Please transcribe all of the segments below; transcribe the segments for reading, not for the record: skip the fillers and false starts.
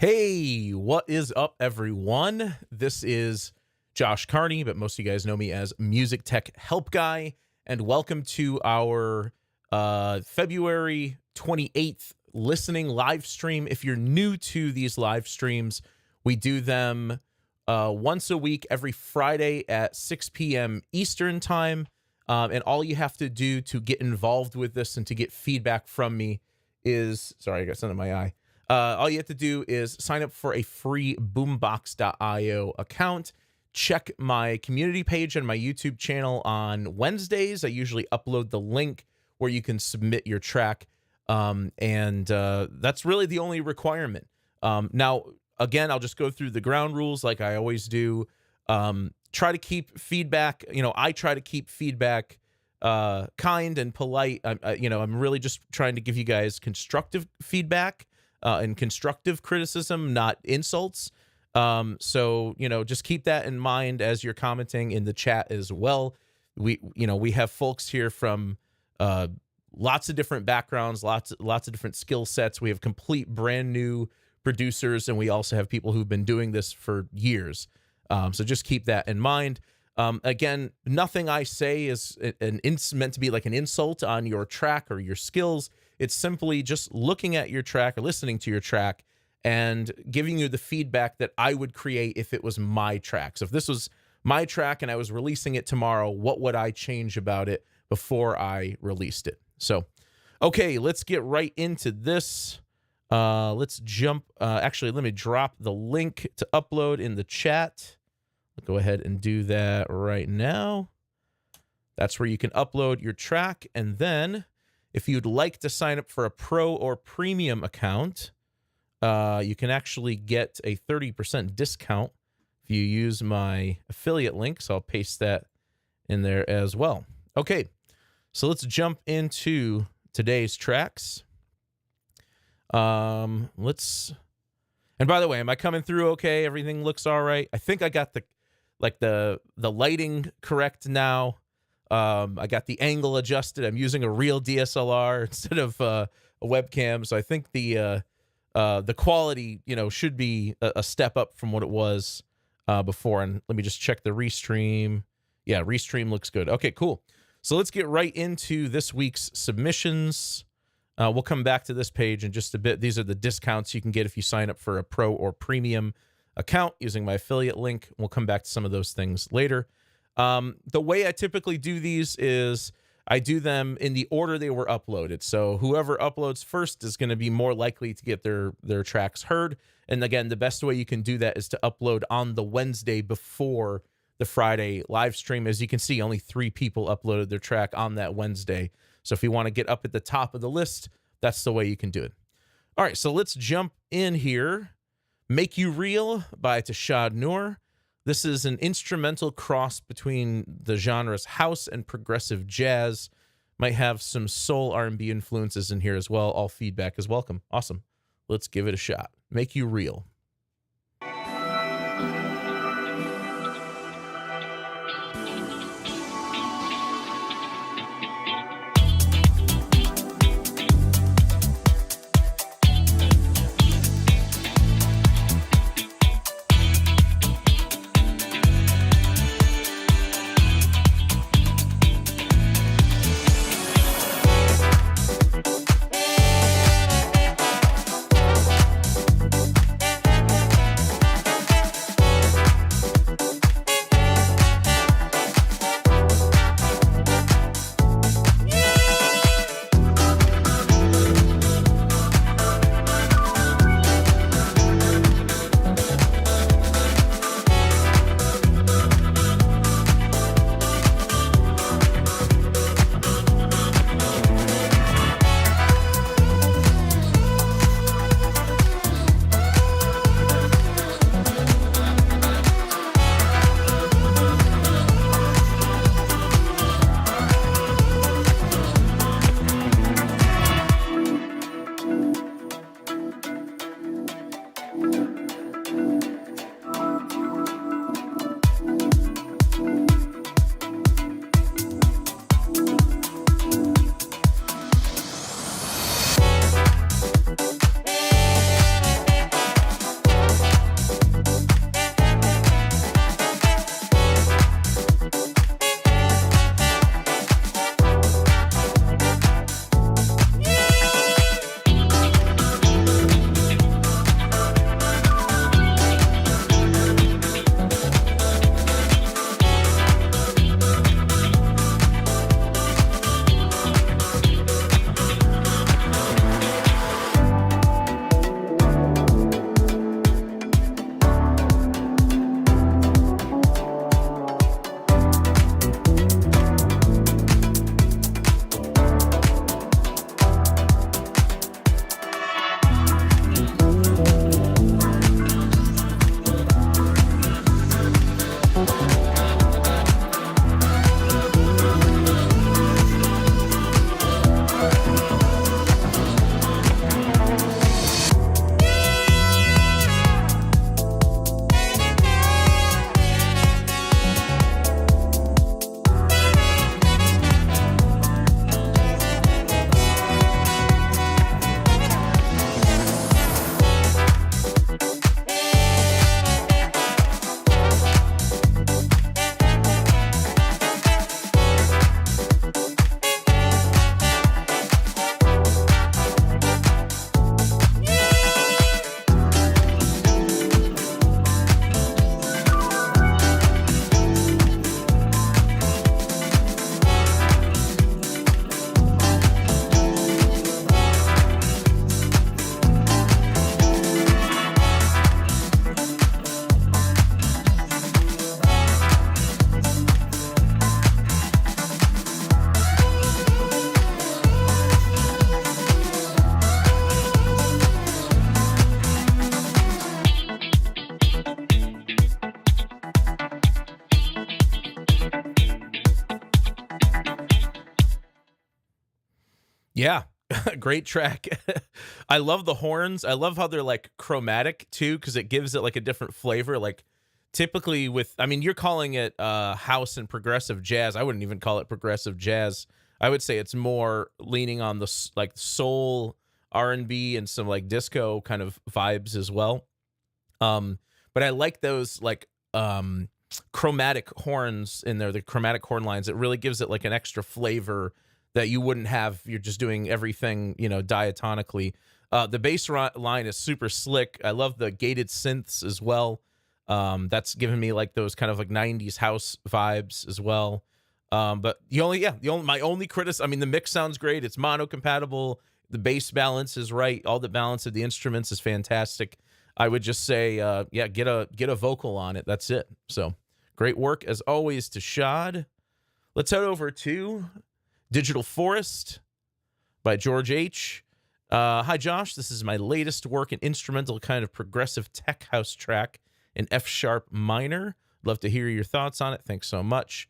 Hey, what is up, everyone? This is Josh Carney, but most of you guys know me as Music Tech Help Guy, and welcome to our February 28th listening live stream. If you're new to these live streams, we do them once a week, every Friday at 6 p.m. Eastern Time, and all you have to do to get involved with this and to get feedback from me is, sorry, I got something in my eye. All you have to do is sign up for a free Boombox.io account. Check my community page and my YouTube channel on Wednesdays. I usually upload the link where you can submit your track, and that's really the only requirement. Now, again, I'll just go through the ground rules like I always do. Try to keep feedback. I try to keep feedback kind and polite. I'm really just trying to give you guys constructive feedback. And constructive criticism, not insults. So just keep that in mind as you're commenting in the chat as well. We have folks here from lots of different backgrounds, lots of different skill sets. We have complete brand new producers, and we also have people who've been doing this for years. So just keep that in mind. Again, nothing I say is meant to be like an insult on your track or your skills. It's simply just looking at your track or listening to your track and giving you the feedback that I would create if it was my track. So if this was my track and I was releasing it tomorrow, what would I change about it before I released it? So, okay, let's get right into this. Let's jump. Actually, let me drop the link to upload in the chat. I'll go ahead and do that right now. That's where you can upload your track, and then if you'd like to sign up for a pro or premium account, you can actually get a 30% discount if you use my affiliate link. So I'll paste that in there as well. Okay, so let's jump into today's tracks. And by the way, am I coming through okay? Everything looks all right. I think I got the lighting correct now. I got the angle adjusted. I'm using a real DSLR instead of a webcam, so I think the quality, should be a step up from what it was before. And let me just check the restream. Yeah, restream looks good. Okay, cool. So let's get right into this week's submissions. We'll come back to this page in just a bit. These are the discounts you can get if you sign up for a pro or premium account using my affiliate link. We'll come back to some of those things later. The way I typically do these is I do them in the order they were uploaded. So whoever uploads first is going to be more likely to get their tracks heard. And again, the best way you can do that is to upload on the Wednesday before the Friday live stream. As you can see, only 3 people uploaded their track on that Wednesday. So if you want to get up at the top of the list, that's the way you can do it. All right, so let's jump in here. Make You Real by Tashad Noor. This is an instrumental cross between the genres house and progressive jazz. Might have some soul R&B influences in here as well. All feedback is welcome. Awesome. Let's give it a shot. Make You Real. Yeah, great track. I love the horns. I love how they're like chromatic too, because it gives it like a different flavor. Like typically with, I mean, you're calling it house and progressive jazz. I wouldn't even call it progressive jazz. I would say it's more leaning on the like soul R&B and some like disco kind of vibes as well. But I like those like chromatic horns in there, the chromatic horn lines. It really gives it like an extra flavor that you wouldn't have if you're just doing everything, diatonically. The bass line is super slick. I love the gated synths as well. That's giving me like those kind of like 90s house vibes as well. But my only criticism, I mean, the mix sounds great. It's mono compatible. The bass balance is right. All the balance of the instruments is fantastic. I would just say, get a vocal on it. That's it. So great work as always to Shad. Let's head over to Digital Forest by George H. Hi, Josh. This is my latest work in instrumental kind of progressive tech house track in F sharp minor. Love to hear your thoughts on it. Thanks so much.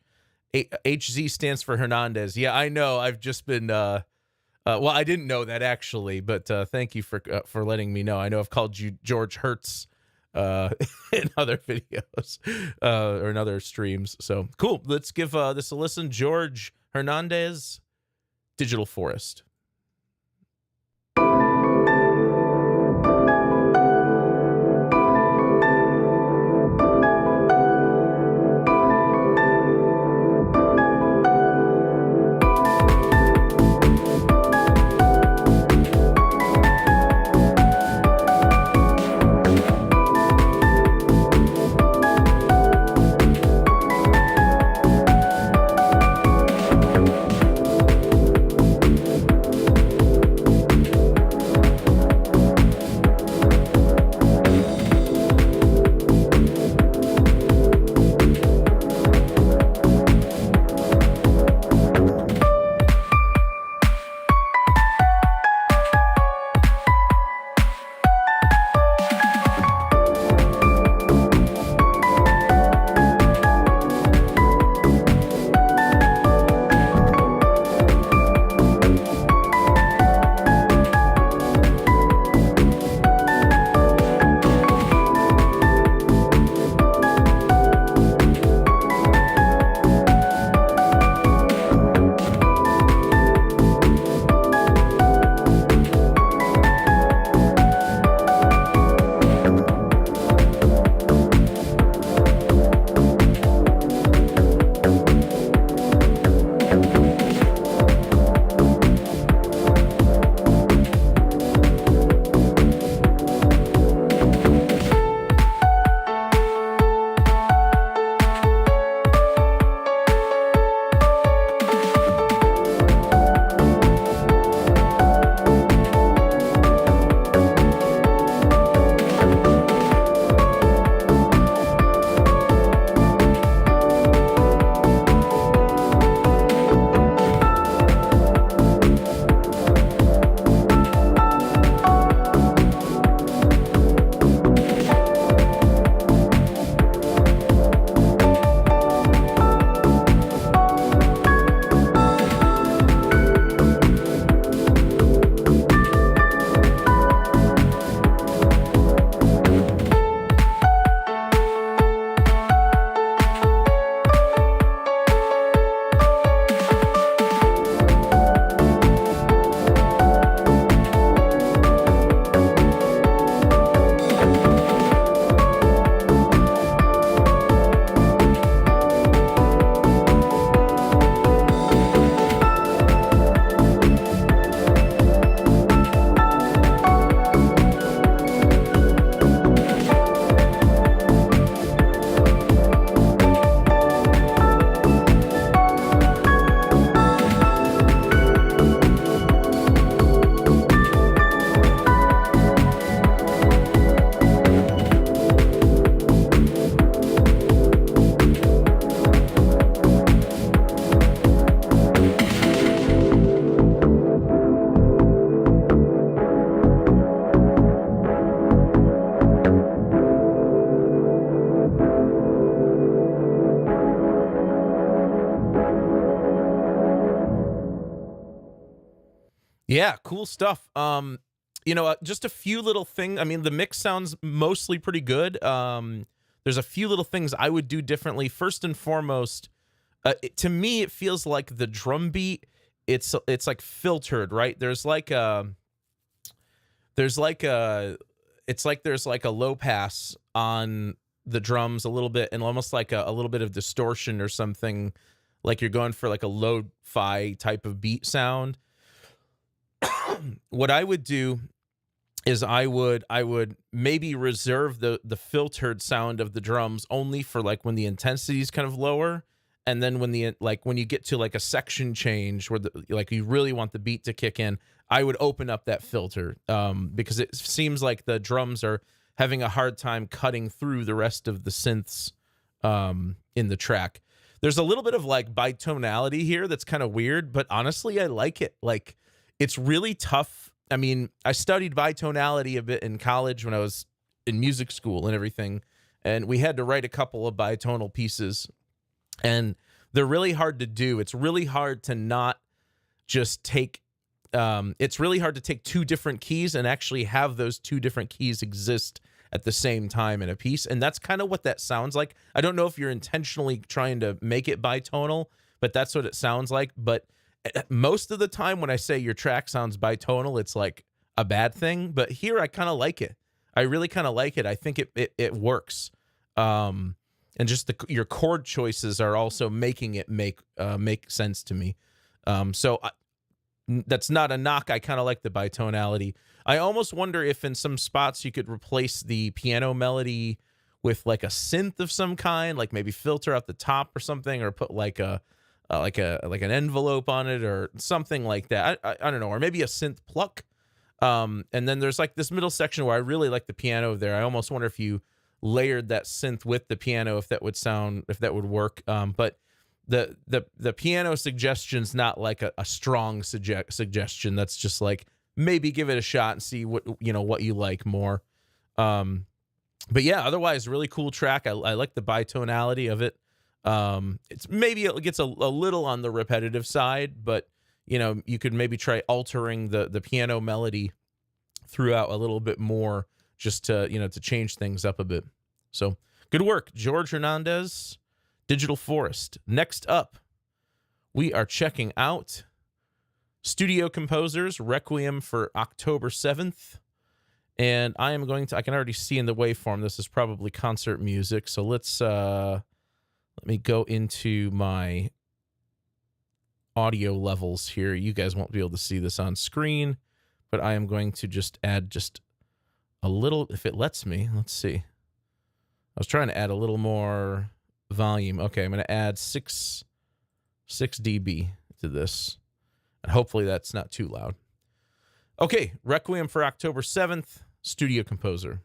HZ stands for Hernandez. Yeah, I know. I've just been well, I didn't know that actually, but thank you for letting me know. I know I've called you George Hertz in other videos or in other streams. So cool. Let's give this a listen. George Hernandez, Digital Forest. Yeah, cool stuff. Just a few little things. I mean, the mix sounds mostly pretty good. There's a few little things I would do differently. First and foremost, to me, it feels like the drum beat. It's like filtered, right? There's like a it's like there's like a low pass on the drums a little bit, and almost like a little bit of distortion or something, like you're going for like a lo-fi type of beat sound. What I would do is I would maybe reserve the filtered sound of the drums only for like when the intensity is kind of lower, and then when you get to like a section change where like you really want the beat to kick in, I would open up that filter, because it seems like the drums are having a hard time cutting through the rest of the synths in the track. There's a little bit of like bitonality here that's kind of weird, but honestly, I like it. Like, it's really tough. I mean, I studied bitonality a bit in college when I was in music school and everything, and we had to write a couple of bitonal pieces, and they're really hard to do. It's really hard to not just take it's really hard to take two different keys and actually have those two different keys exist at the same time in a piece. And that's kind of what that sounds like. I don't know if you're intentionally trying to make it bitonal, but that's what it sounds like. But most of the time when I say your track sounds bitonal, it's like a bad thing. But here I kind of like it. I really kind of like it. I think it works. And just your chord choices are also making it make sense to me. That's not a knock. I kind of like the bitonality. I almost wonder if in some spots you could replace the piano melody with like a synth of some kind, like maybe filter out the top or something, or put like an envelope on it or something like that. I don't know, or maybe a synth pluck. And then there's like this middle section where I really like the piano there. I almost wonder if you layered that synth with the piano, if that would work. But the piano suggestion's not like a strong suggestion. That's just like, maybe give it a shot and see what you like more. But yeah, otherwise really cool track. I like the bitonality of it. It gets a little on the repetitive side, but you could maybe try altering the piano melody throughout a little bit more, just to change things up a bit. So good work, George Hernandez, Digital Forest. Next up, we are checking out Studio Composers Requiem for October 7th. And I can already see in the waveform this is probably concert music. So let me go into my audio levels here. You guys won't be able to see this on screen, but I am going to just add just a little, if it lets me. Let's see. I was trying to add a little more volume. Okay, I'm going to add 6 dB to this, and hopefully that's not too loud. Okay, Requiem for October 7th, Studio Composer.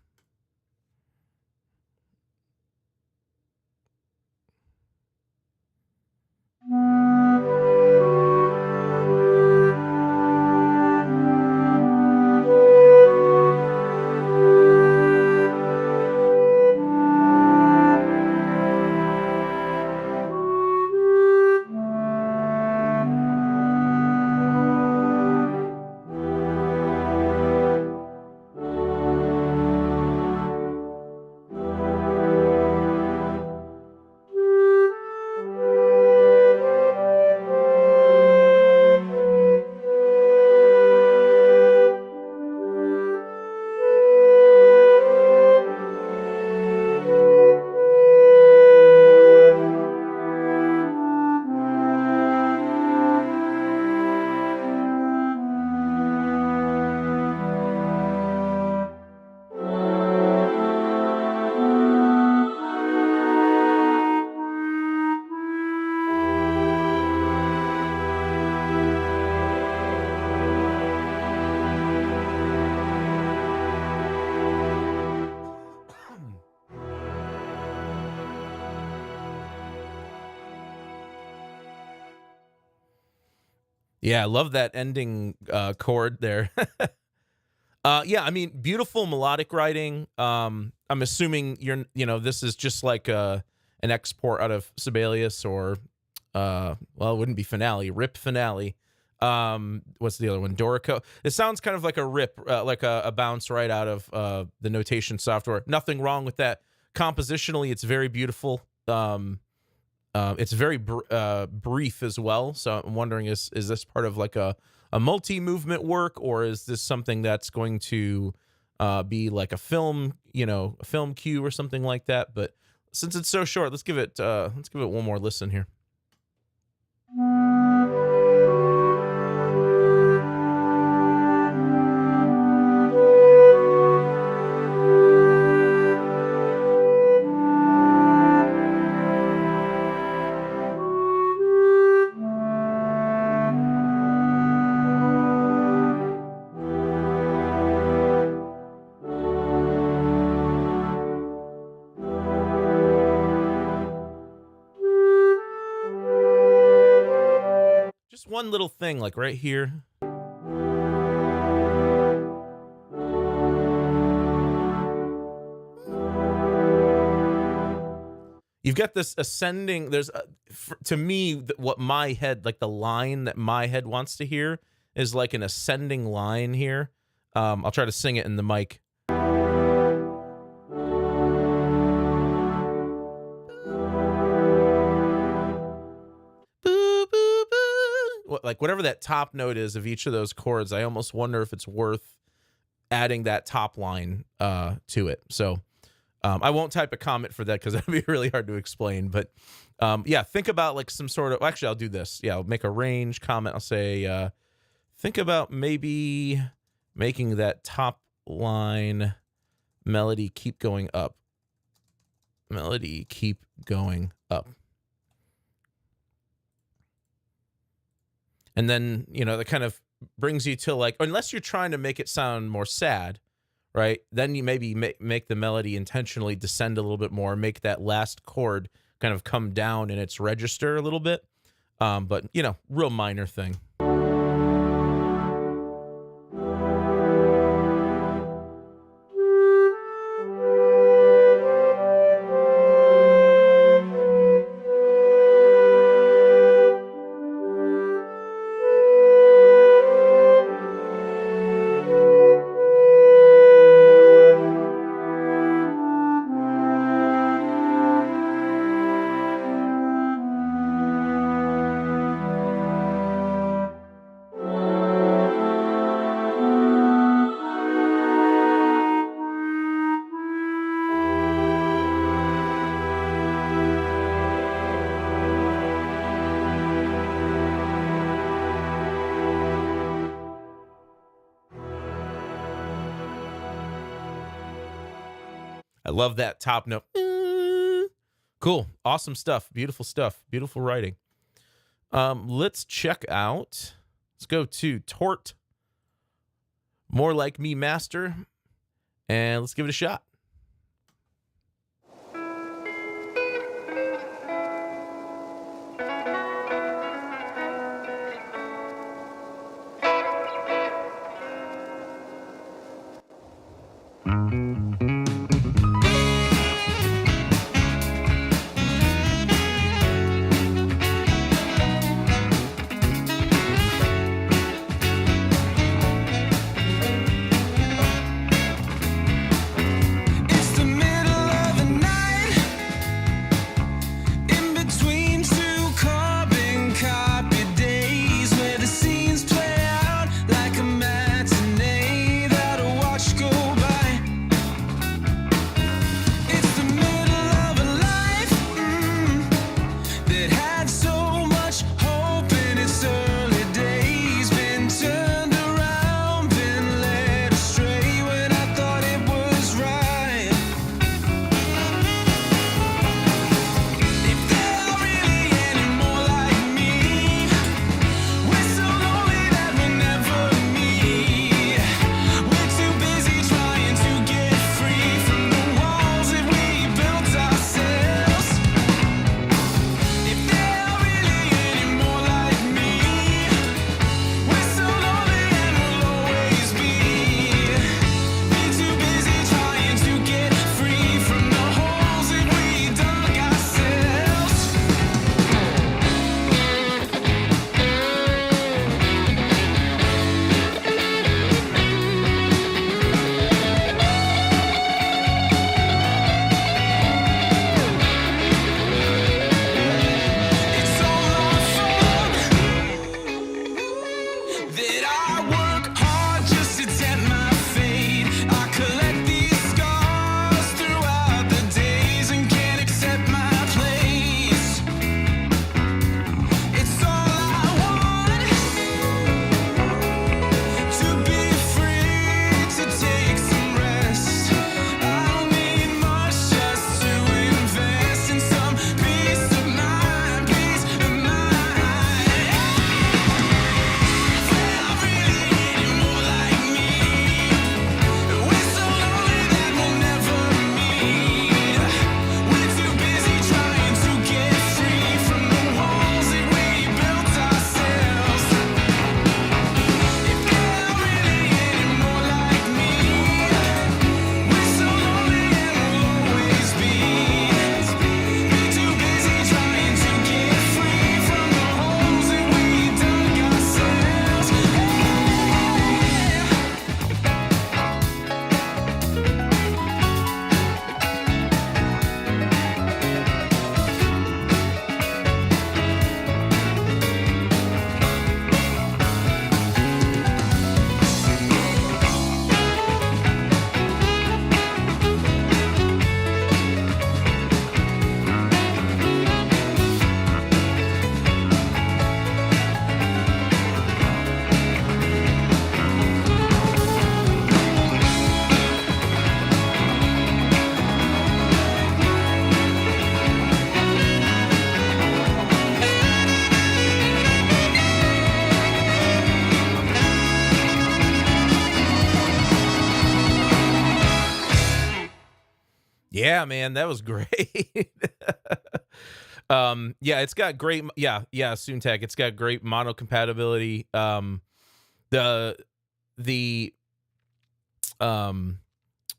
Yeah, I love that ending chord there. Yeah, I mean, beautiful melodic writing. I'm assuming this is just like an export out of Sibelius or well, it wouldn't be Finale, RIP Finale. What's the other one? Dorico. It sounds kind of like a rip, like a bounce right out of the notation software. Nothing wrong with that. Compositionally, it's very beautiful. It's very brief as well. So I'm wondering, is this part of like a multi-movement work, or is this something that's going to be like a film, a film cue or something like that? But since it's so short, let's give it one more listen here. Just one little thing, like right here. You've got this ascending. There's, to me, what my head, like the line that my head wants to hear, is like an ascending line here. I'll try to sing it in the mic. Like whatever that top note is of each of those chords, I almost wonder if it's worth adding that top line to it. So I won't type a comment for that because that'd be really hard to explain. But yeah, think about like some sort of, actually I'll do this. Yeah, I'll make a range comment. I'll say, think about maybe making that top line melody keep going up. Melody keep going up. And then, that kind of brings you to like, unless you're trying to make it sound more sad, right? Then you maybe make the melody intentionally descend a little bit more, make that last chord kind of come down in its register a little bit. But, real minor thing. I love that top note. Cool. Awesome stuff. Beautiful stuff. Beautiful writing. Let's check out. Let's go to Tort. More Like Me Master. And let's give it a shot. Yeah, man, that was great. Yeah, it's got great, yeah, Soontek. It's got great mono compatibility. The the what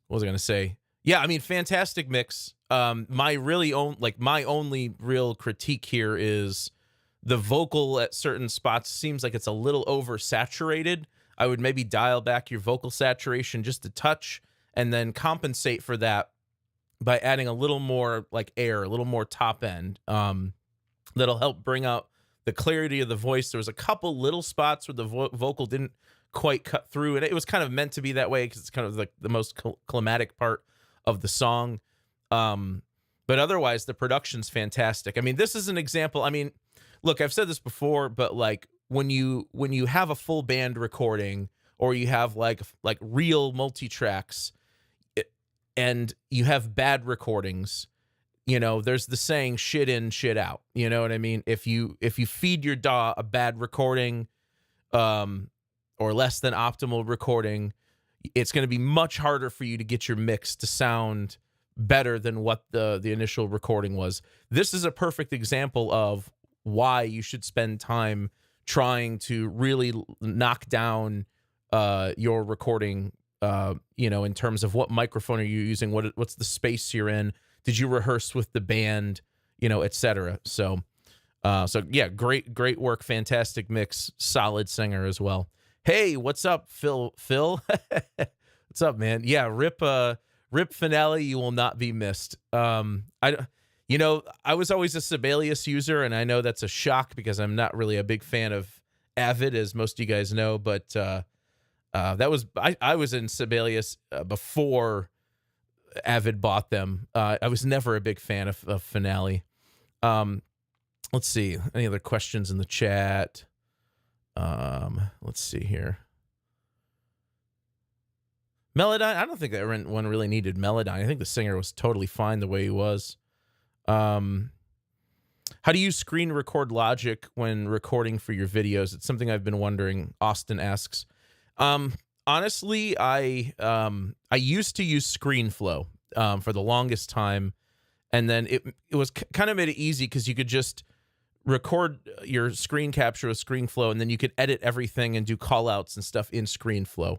was I gonna say? Yeah, I mean, fantastic mix. My only real critique here is the vocal at certain spots seems like it's a little oversaturated. I would maybe dial back your vocal saturation just a touch and then compensate for that by adding a little more like air, a little more top end. That'll help bring out the clarity of the voice. There was a couple little spots where the vocal didn't quite cut through, and it was kind of meant to be that way because it's kind of like the most climatic part of the song. But otherwise, the production's fantastic. I mean, this is an example. I mean, look, I've said this before, but like when you have a full band recording or you have like real multi tracks, and you have bad recordings, you know, there's the saying shit in, shit out. You know what I mean? If you feed your DAW a bad recording, or less than optimal recording, it's going to be much harder for you to get your mix to sound better than what the initial recording was. This is a perfect example of why you should spend time trying to really knock down your recording, you know, in terms of what microphone are you using, what's the space you're in, did you rehearse with the band, you know, etc. So yeah, great work, fantastic mix, solid singer as well. Hey, what's up, Phil? What's up, man? Yeah, rip Finale, you will not be missed. You know, I was always a Sibelius user, and I know that's a shock because I'm not really a big fan of Avid, as most of you guys know, but that was I was in Sibelius before Avid bought them. I was never a big fan of Finale. Let's see. Any other questions in the chat? Let's see here. Melodyne, I don't think that one really needed Melodyne. I think the singer was totally fine the way he was. How do you screen record Logic when recording for your videos? It's something I've been wondering. Austin asks. Honestly, I used to use ScreenFlow for the longest time, and then it was kind of made it easy because you could just record your screen capture with ScreenFlow, and then you could edit everything and do call outs and stuff in ScreenFlow.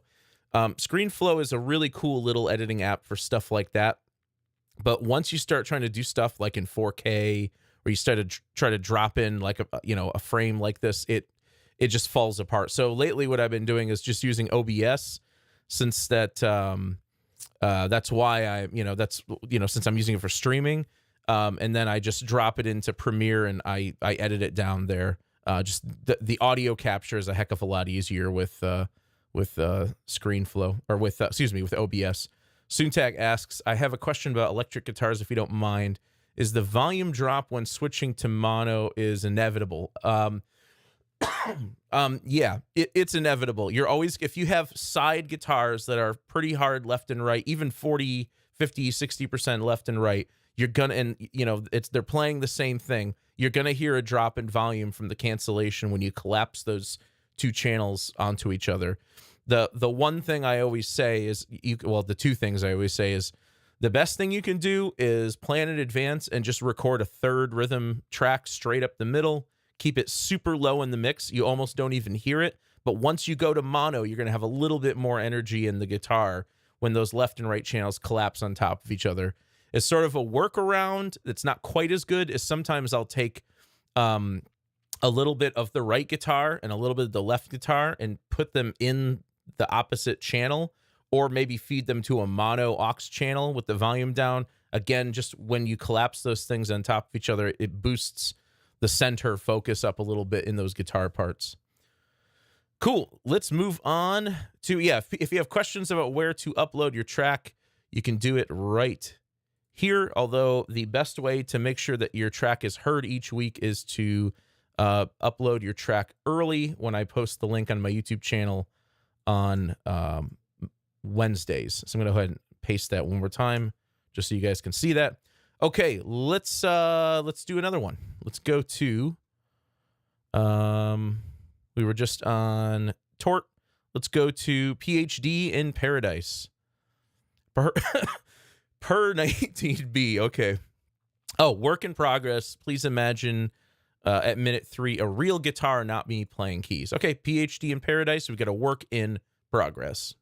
ScreenFlow is a really cool little editing app for stuff like that. But once you start trying to do stuff like in 4K, or you start to try to drop in like a frame like this, it just falls apart. So lately what I've been doing is just using OBS, since that's why since I'm using it for streaming. And then I just drop it into Premiere and I edit it down there. Just the audio capture is a heck of a lot easier with ScreenFlow, or with OBS. Soontak asks, I have a question about electric guitars, if you don't mind. Is the volume drop when switching to mono is inevitable? Yeah, it's inevitable. You're always, if you have side guitars that are pretty hard left and right, even 40, 50, 60% left and right, you're gonna, and you know, they're playing the same thing. You're gonna hear a drop in volume from the cancellation when you collapse those two channels onto each other. The one thing I always say is, the two things I always say is, the best thing you can do is plan in advance and just record a third rhythm track straight up the middle. Keep it super low in the mix. You almost don't even hear it. But once you go to mono, you're going to have a little bit more energy in the guitar when those left and right channels collapse on top of each other. It's sort of a workaround that's not quite as good as sometimes I'll take a little bit of the right guitar and a little bit of the left guitar and put them in the opposite channel, or maybe feed them to a mono aux channel with the volume down. Again, just when you collapse those things on top of each other, it boosts the center focus up a little bit in those guitar parts. Cool. Let's move on to, if you have questions about where to upload your track, you can do it right here. Although the best way to make sure that your track is heard each week is to upload your track early when I post the link on my YouTube channel on Wednesdays. So I'm going to go ahead and paste that one more time just so you guys can see that. Okay, let's do another one. Let's go to we were just on Tort. Let's go to PhD in Paradise. Per 19B. Okay. Oh, work in progress. Please imagine at minute 3 a real guitar, not me playing keys. Okay, PhD in Paradise. We got a work in progress.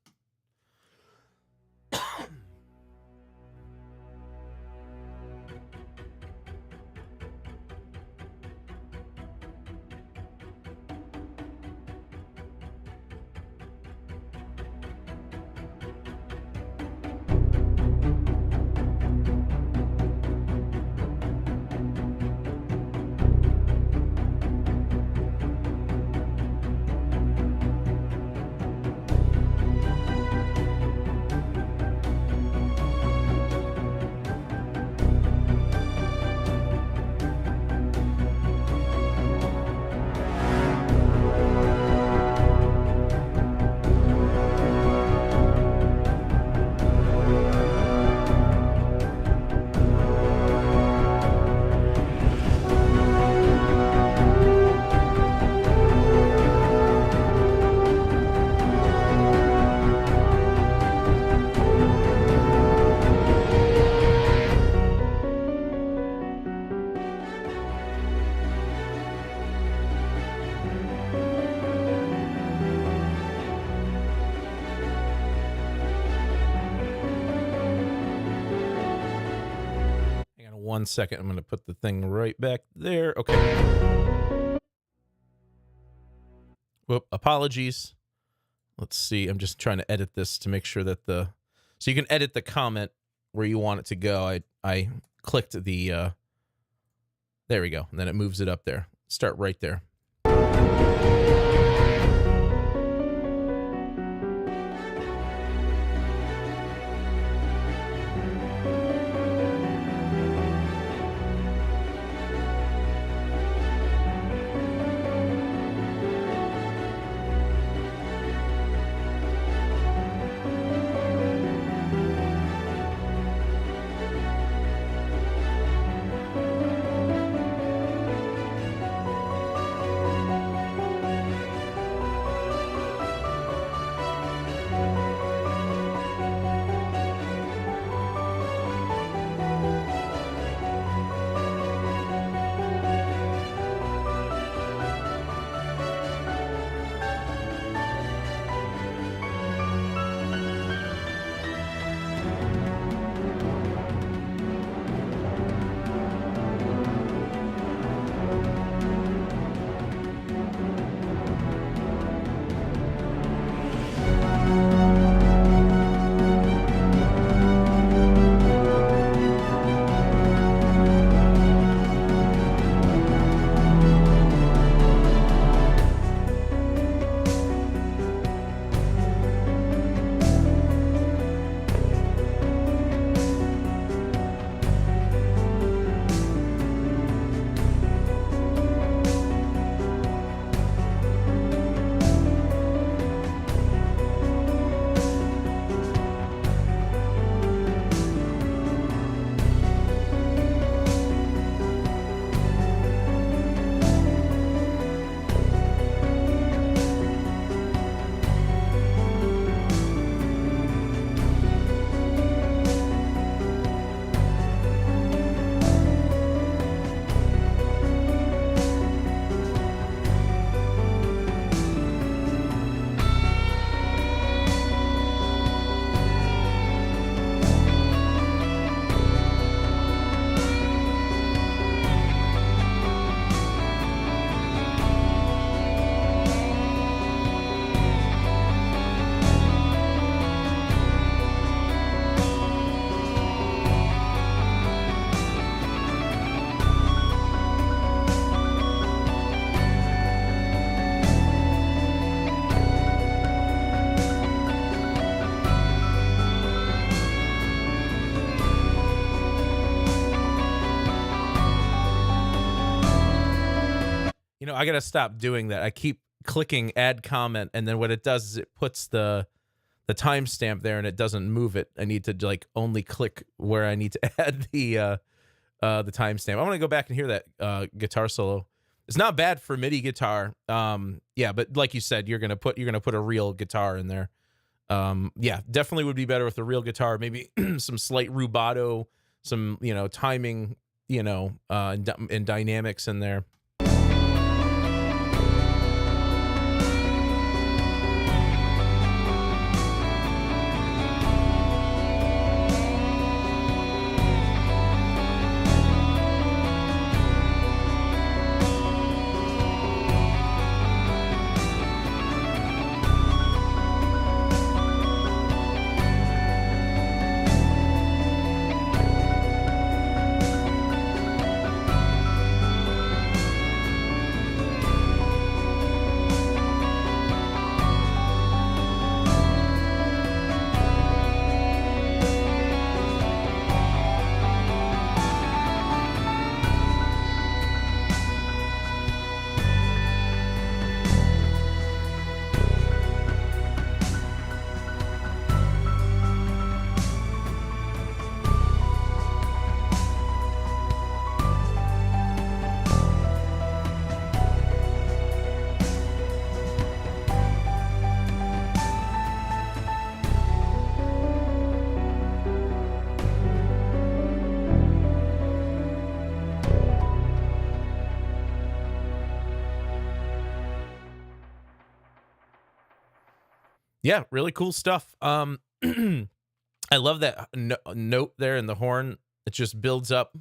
Hang on 1 second. I'm going to put the thing right back there. Okay. Whoop, apologies. Let's see. I'm just trying to edit this to make sure that so you can edit the comment where you want it to go. I clicked the there we go. And then it moves it up there. Start right there. You know, I got to stop doing that. I keep clicking add comment, and then what it does is it puts the timestamp there and it doesn't move it. I need to like only click where I need to add the timestamp. I want to go back and hear that guitar solo. It's not bad for MIDI guitar. Yeah, but like you said, you're gonna put a real guitar in there. Yeah, definitely would be better with a real guitar, maybe some slight rubato, some, timing, and dynamics in there. Yeah, really cool stuff. I love that note there in the horn. It just builds up.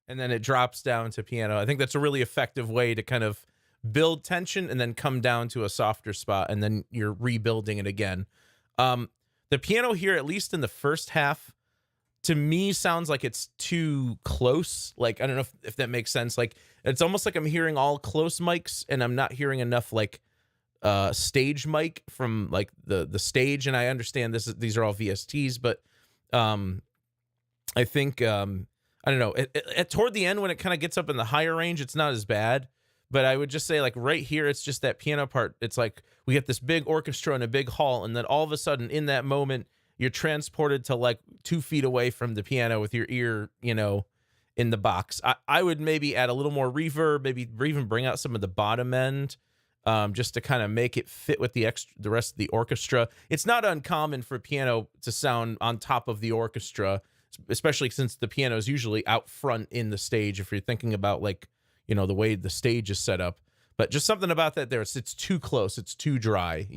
And then it drops down to piano. I think that's a really effective way to kind of build tension and then come down to a softer spot, and then you're rebuilding it again. The piano here, at least in the first half, to me sounds like it's too close. Like, I don't know if that makes sense. Like, it's almost like I'm hearing all close mics and I'm not hearing enough like stage mic from like the stage. And I understand these are all VSTs, but I think I don't know. Toward the end, when it kind of gets up in the higher range, it's not as bad. But I would just say, like, right here, it's just that piano part. It's like we get this big orchestra in a big hall, and then all of a sudden, in that moment, you're transported to like 2 feet away from the piano with your ear, in the box. I would maybe add a little more reverb, maybe even bring out some of the bottom end, just to kind of make it fit with the rest of the orchestra. It's not uncommon for piano to sound on top of the orchestra, especially since the piano is usually out front in the stage. If you're thinking about like, the way the stage is set up, but just something about that there. It's too close. It's too dry,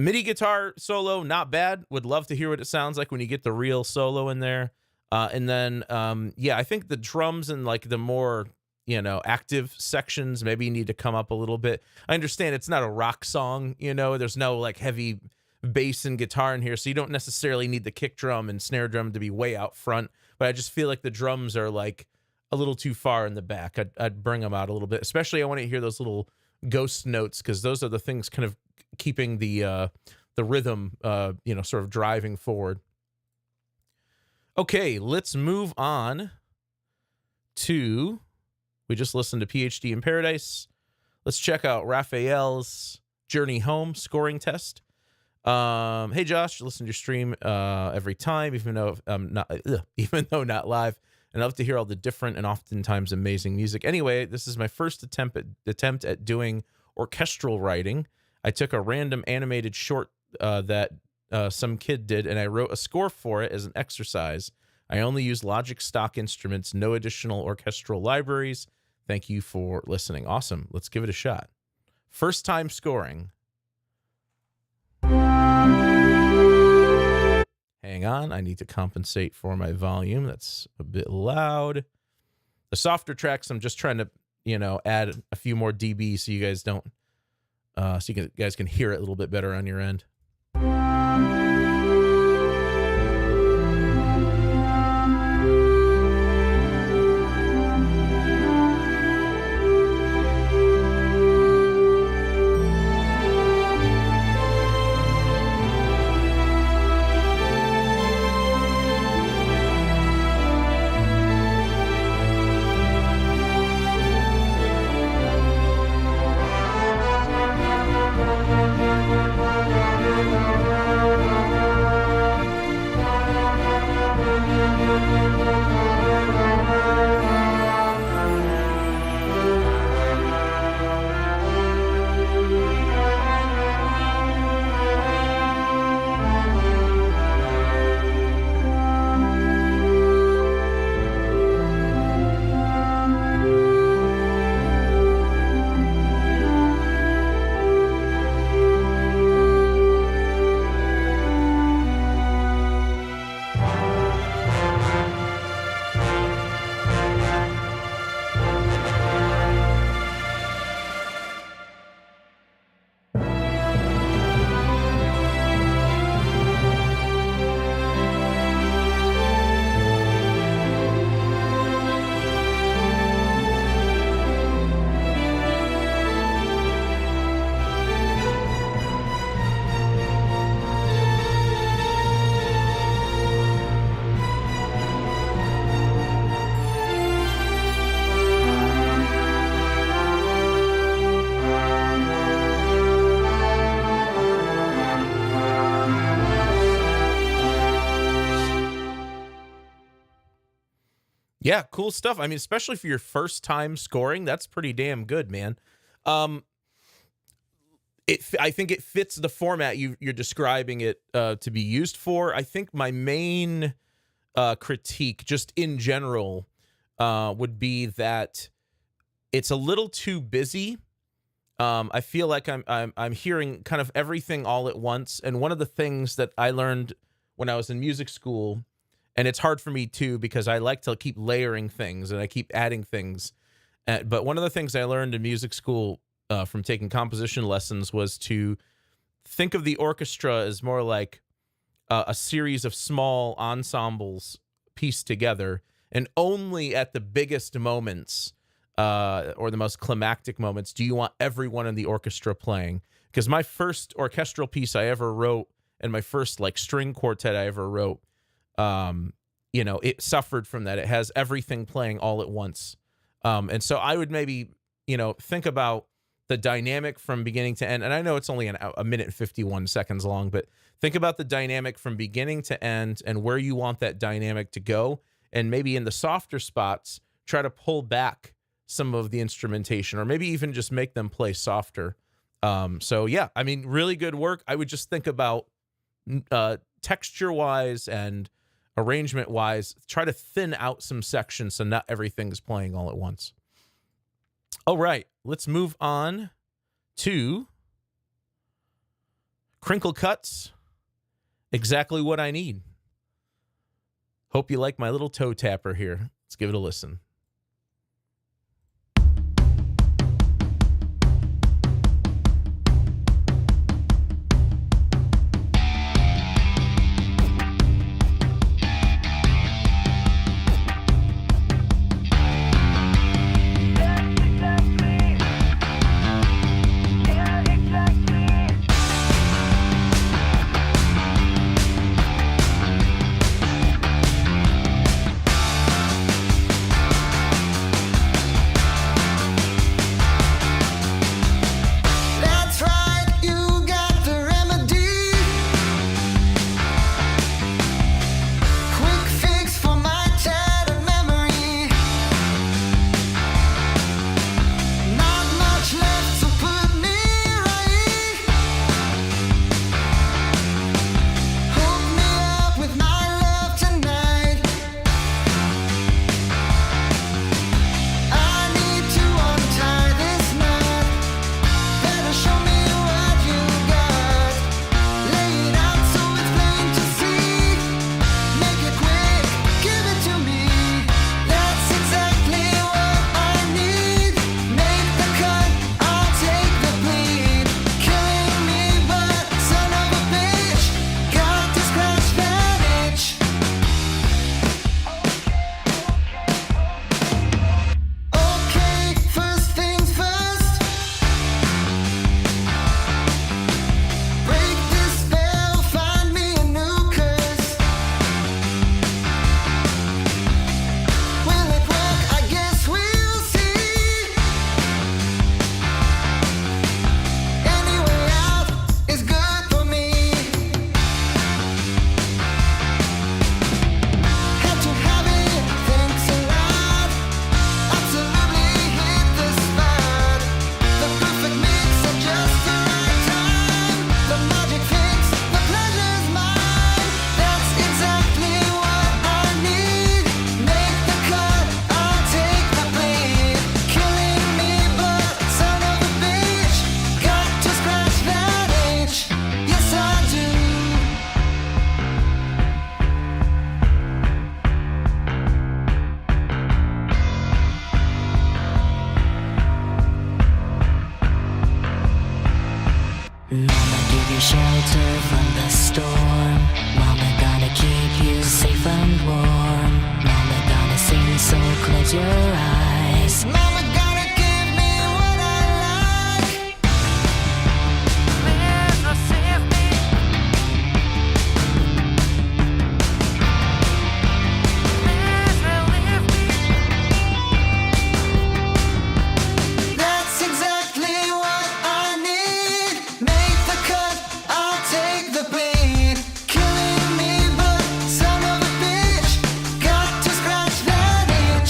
MIDI guitar solo, not bad. Would love to hear what it sounds like when you get the real solo in there. And then, I think the drums and like the more, active sections maybe need to come up a little bit. I understand it's not a rock song, there's no like heavy bass and guitar in here, so you don't necessarily need the kick drum and snare drum to be way out front. But I just feel like the drums are like a little too far in the back. I'd bring them out a little bit. Especially I want to hear those little ghost notes, because those are the things kind of keeping the rhythm, sort of driving forward. Okay, let's move on to, we just listened to PhD in Paradise. Let's check out Raphael's Journey Home scoring test. Hey Josh, listen to your stream every time, even though not live. And I love to hear all the different and oftentimes amazing music. Anyway, this is my first attempt at doing orchestral writing. I took a random animated short that some kid did, and I wrote a score for it as an exercise. I only use Logic stock instruments, no additional orchestral libraries. Thank you for listening. Awesome. Let's give it a shot. First time scoring. Hang on, I need to compensate for my volume. That's a bit loud. The softer tracks, I'm just trying to, add a few more dB so you guys don't, guys can hear it a little bit better on your end. Yeah, cool stuff. I mean, especially for your first time scoring, that's pretty damn good, man. Um, I think it fits the format you're describing it to be used for. I think my main critique, just in general, would be that it's a little too busy. I feel like I'm hearing kind of everything all at once. And one of the things that I learned when I was in music school, and it's hard for me too because I like to keep layering things and I keep adding things. But one of the things I learned in music school from taking composition lessons was to think of the orchestra as more like a series of small ensembles pieced together, and only at the biggest moments or the most climactic moments do you want everyone in the orchestra playing. Because my first orchestral piece I ever wrote and my first like string quartet I ever wrote, it suffered from that. It has everything playing all at once. And so I would maybe, think about the dynamic from beginning to end. And I know it's only a minute and 51 seconds long, but think about the dynamic from beginning to end and where you want that dynamic to go. And maybe in the softer spots, try to pull back some of the instrumentation, or maybe even just make them play softer. So yeah, I mean, really good work. I would just think about texture wise and arrangement wise, try to thin out some sections so not everything's playing all at once. All right, let's move on to Crinkle Cuts, Exactly What I Need. Hope you like my little toe tapper here. Let's give it a listen. Shelter from the storm. Mama gonna keep you safe and warm. Mama gonna sing, so close your eyes. Mama gonna give me what I like. Please receive me. Please relieve me. That's exactly what I need. Make the cut, I'll take the bleed. Killing me, but son of a bitch, got to scratch that itch.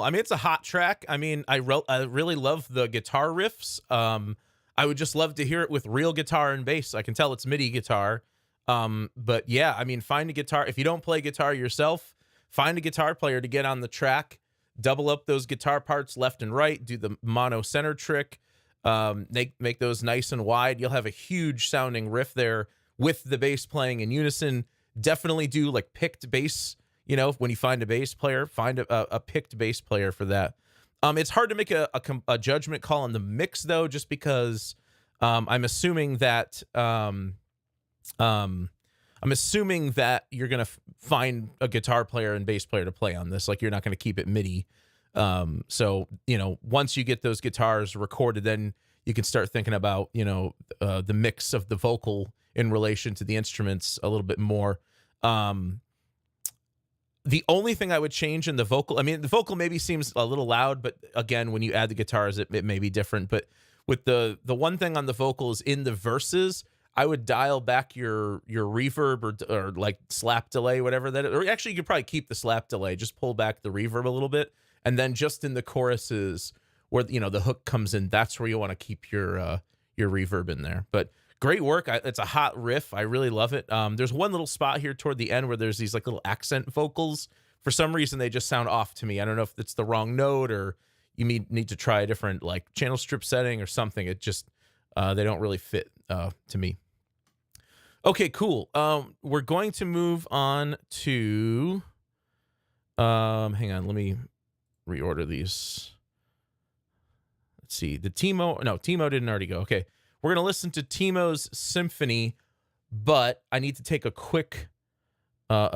I mean, it's a hot track. I mean, I really love the guitar riffs. I would just love to hear it with real guitar and bass. I can tell it's MIDI guitar. But yeah, I mean, find a guitar. If you don't play guitar yourself, find a guitar player to get on the track, double up those guitar parts left and right, do the mono center trick, make those nice and wide. You'll have a huge sounding riff there with the bass playing in unison. Definitely do like picked bass. You know, when you find a bass player, find a picked bass player for that. It's hard to make a judgment call on the mix though, just because I'm assuming that you're gonna find a guitar player and bass player to play on this. Like, you're not gonna keep it MIDI. So you know, once you get those guitars recorded, then you can start thinking about, you know, the mix of the vocal in relation to the instruments a little bit more. The only thing I would change in the vocal, I mean, the vocal maybe seems a little loud, but again, when you add the guitars, it may be different. But with the one thing on the vocals in the verses, I would dial back your reverb or like slap delay, whatever that is. Or actually, you could probably keep the slap delay, just pull back the reverb a little bit. And then just in the choruses where, you know, the hook comes in, that's where you want to keep your reverb in there. But great work. It's a hot riff. I really love it. There's one little spot here toward the end where there's these like little accent vocals. For some reason, they just sound off to me. I don't know if it's the wrong note or you need to try a different like channel strip setting or something. It just, they don't really fit to me. Okay, cool. We're going to move on to, hang on, let me reorder these. Let's see, Timo didn't already go. Okay. We're going to listen to Timo's Symphony, but I need to take a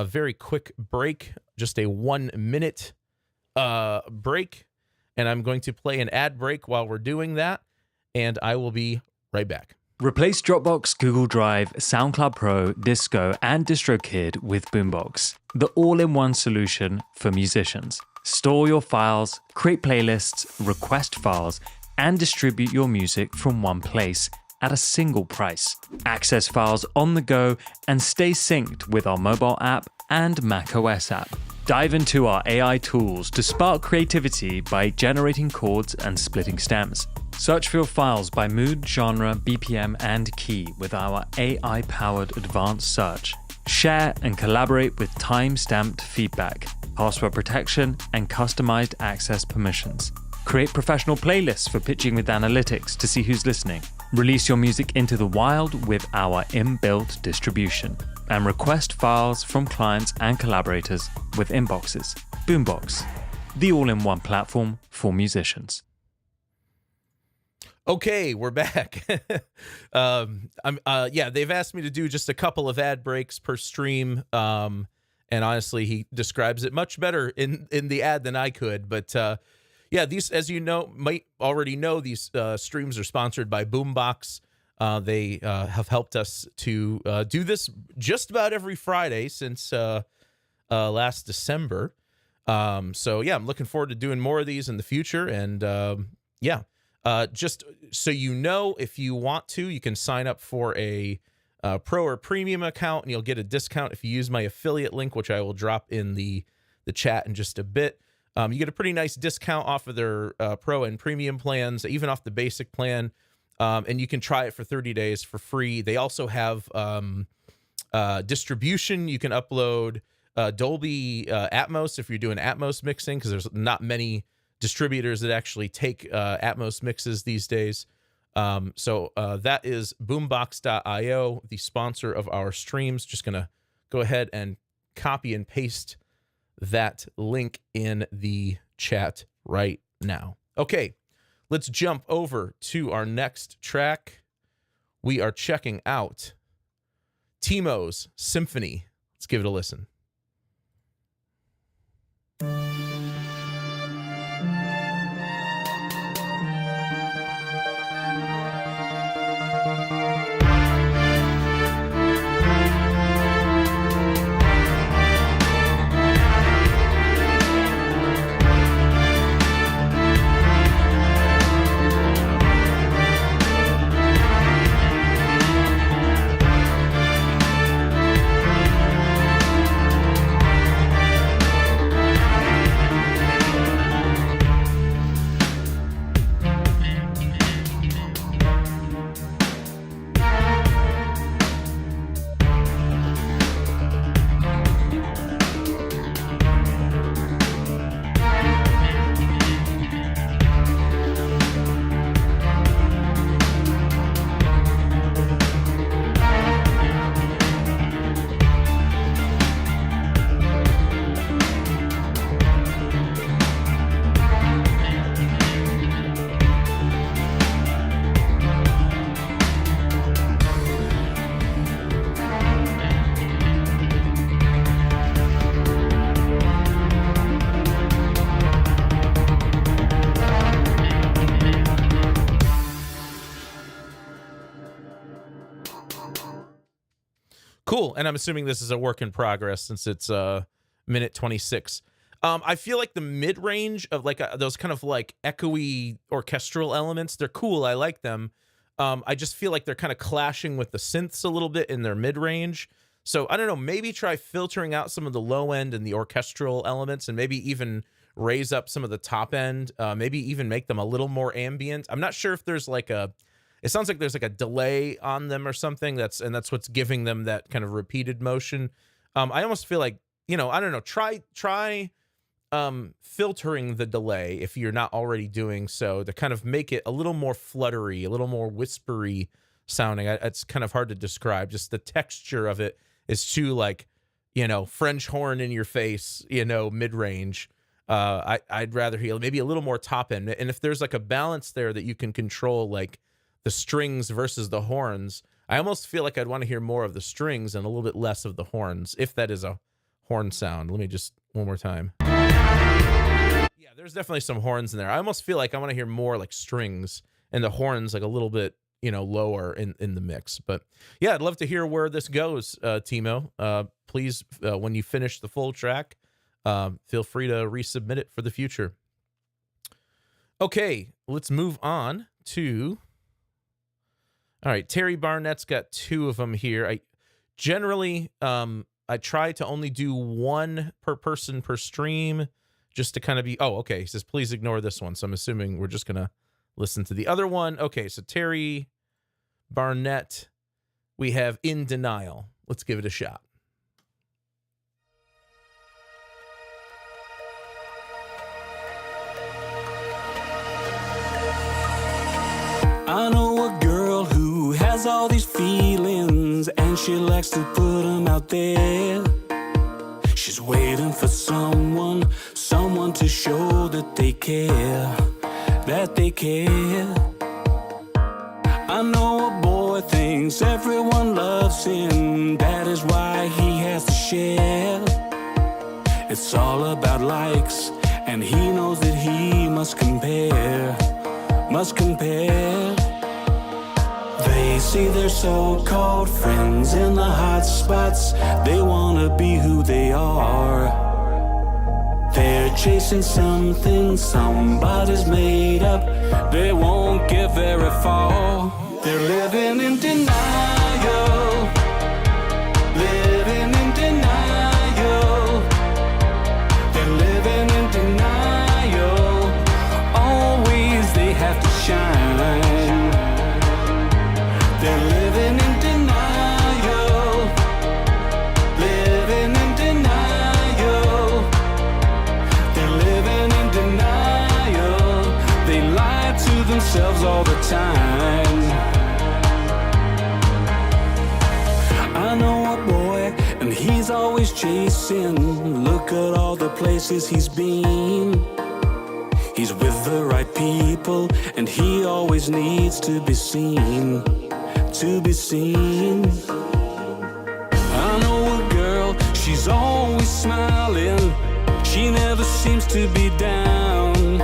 very quick break, just a 1 minute break, and I'm going to play an ad break while we're doing that, and I will be right back. Replace Dropbox, Google Drive, SoundCloud Pro, Disco, and DistroKid with Boombox, the all-in-one solution for musicians. Store your files, create playlists, request files, and distribute your music from one place at a single price. Access files on the go and stay synced with our mobile app and macOS app. Dive into our AI tools to spark creativity by generating chords and splitting stems. Search for your files by mood, genre, BPM, and key with our AI-powered advanced search. Share and collaborate with time-stamped feedback, password protection, and customized access permissions. Create professional playlists for pitching with analytics to see who's listening. Release your music into the wild with our inbuilt distribution. And request files from clients and collaborators with inboxes. Boombox, the all-in-one platform for musicians. Okay, we're back. They've asked me to do just a couple of ad breaks per stream. And honestly, he describes it much better in the ad than I could. But yeah, these, as you know, might already know, these streams are sponsored by Boombox. They have helped us to do this just about every Friday since last December. So yeah, I'm looking forward to doing more of these in the future. And just so you know, if you want to, you can sign up for a pro or premium account, and you'll get a discount if you use my affiliate link, which I will drop in the chat in just a bit. You get a pretty nice discount off of their pro and premium plans, even off the basic plan. And you can try it for 30 days for free. They also have distribution. You can upload Dolby Atmos if you're doing Atmos mixing, because there's not many distributors that actually take Atmos mixes these days. So that is boombox.io, the sponsor of our streams. Just going to go ahead and copy and paste that link in the chat right now. Okay, let's jump over to our next track. We are checking out Timo's Symphony. Let's give it a listen. Cool. And I'm assuming this is a work in progress since it's minute 26. I feel like the mid-range of like those kind of like echoey orchestral elements, they're cool. I like them. I just feel like they're kind of clashing with the synths a little bit in their mid-range. So I don't know, maybe try filtering out some of the low end and the orchestral elements, and maybe even raise up some of the top end, maybe even make them a little more ambient. I'm not sure if there's like it sounds like there's like a delay on them or something, that's what's giving them that kind of repeated motion. I almost feel like, I don't know, try filtering the delay if you're not already doing so, to kind of make it a little more fluttery, a little more whispery sounding. It's kind of hard to describe. Just the texture of it is too like, French horn in your face, mid-range. I'd rather hear maybe a little more top end. And if there's like a balance there that you can control, like the strings versus the horns, I almost feel like I'd want to hear more of the strings and a little bit less of the horns, if that is a horn sound. Let me just one more time. Yeah, there's definitely some horns in there. I almost feel like I want to hear more like strings and the horns like a little bit, lower in the mix. But yeah, I'd love to hear where this goes, Timo. Please, when you finish the full track, feel free to resubmit it for the future. Okay, let's move on to... All right, Terry Barnett's got 2 of them here. I generally, I try to only do 1 per person per stream, just to kind of be... Oh, okay. He says, please ignore this one. So I'm assuming we're just going to listen to the other one. Okay, so Terry Barnett, we have In Denial. Let's give it a shot. I know a girl who has all these feelings, and she likes to put them out there. She's waiting for someone to show that they care, I know a boy thinks everyone loves him, that is why he has to share. It's all about likes, and he knows that he must compare. They see their so-called friends in the hot spots. They wanna be who they are. They're chasing something somebody's made up. They won't get very far. They're living in denial. Living in denial. They're living in denial. Always they have to shine. They're living in denial. Living in denial. They're living in denial. They lie to themselves all the time. I know a boy, and he's always chasing. Look at all the places he's been. He's with the right people, and he always needs to be seen. I know a girl, she's always smiling. She never seems to be down.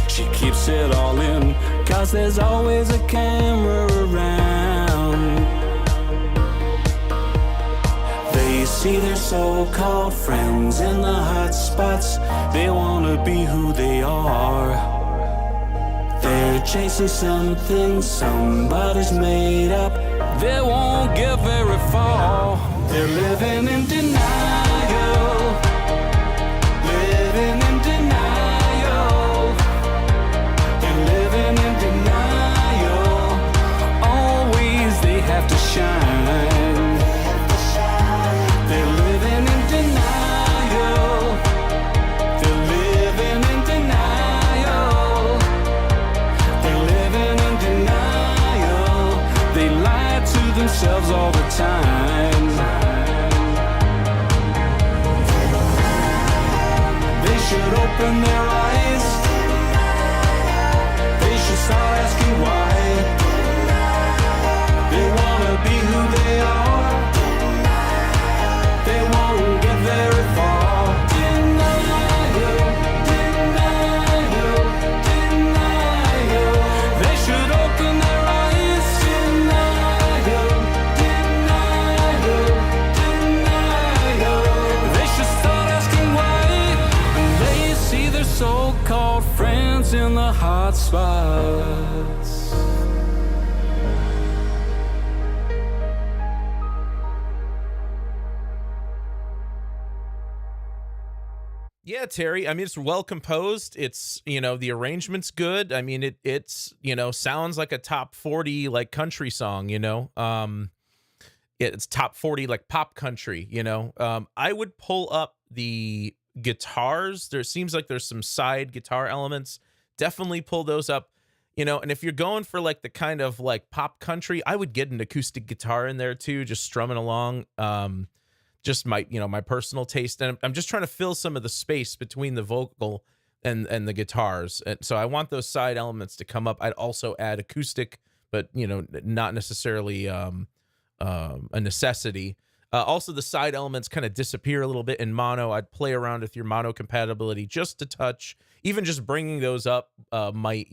She keeps it all in, 'cause there's always a camera around. They see their so-called friends in the hot spots. They wanna be who they are. They're chasing something somebody's made up. They won't get very far. They're living in denial. Living in denial. They're living in denial. Always they have to shine. They're living in denial. They're living in denial. They're living in denial. They lie to themselves all the time. They should open their eyes. They should start asking why. They wanna be who they are. They won't get very far. Denial, denial, denial. They should open their eyes. Denial, denial. spots. Yeah, Terry. I mean, it's well composed. It's, the arrangement's good. I mean, it's sounds like a top 40 like country song. It's top 40 like pop country. I would pull up the guitars. There seems like there's some side guitar elements. Definitely pull those up. And if you're going for like the kind of like pop country, I would get an acoustic guitar in there too, just strumming along. Just my personal taste, and I'm just trying to fill some of the space between the vocal and the guitars, and so I want those side elements to come up. I'd also add acoustic, but not necessarily a necessity. Also, the side elements kind of disappear a little bit in mono. I'd play around with your mono compatibility just a touch. Even just bringing those up might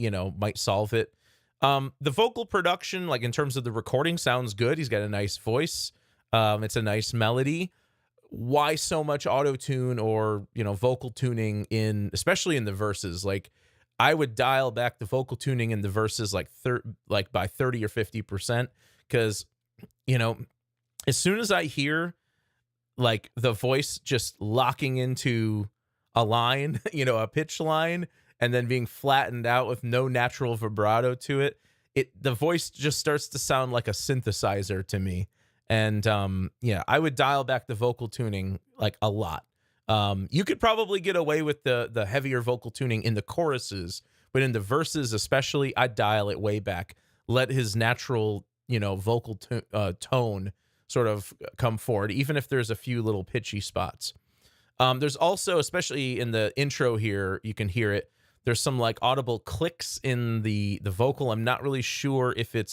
solve it. The vocal production, like in terms of the recording, sounds good. He's got a nice voice. It's a nice melody. Why so much auto-tune or, vocal tuning especially in the verses? Like, I would dial back the vocal tuning in the verses like by 30 or 50%, because, as soon as I hear like the voice just locking into a line, a pitch line, and then being flattened out with no natural vibrato to it, the voice just starts to sound like a synthesizer to me. And I would dial back the vocal tuning like a lot. You could probably get away with the heavier vocal tuning in the choruses, but in the verses especially, I'd dial it way back. Let his natural, vocal tone sort of come forward, even if there's a few little pitchy spots. There's also, especially in the intro here, you can hear it. There's some like audible clicks in the vocal. I'm not really sure if it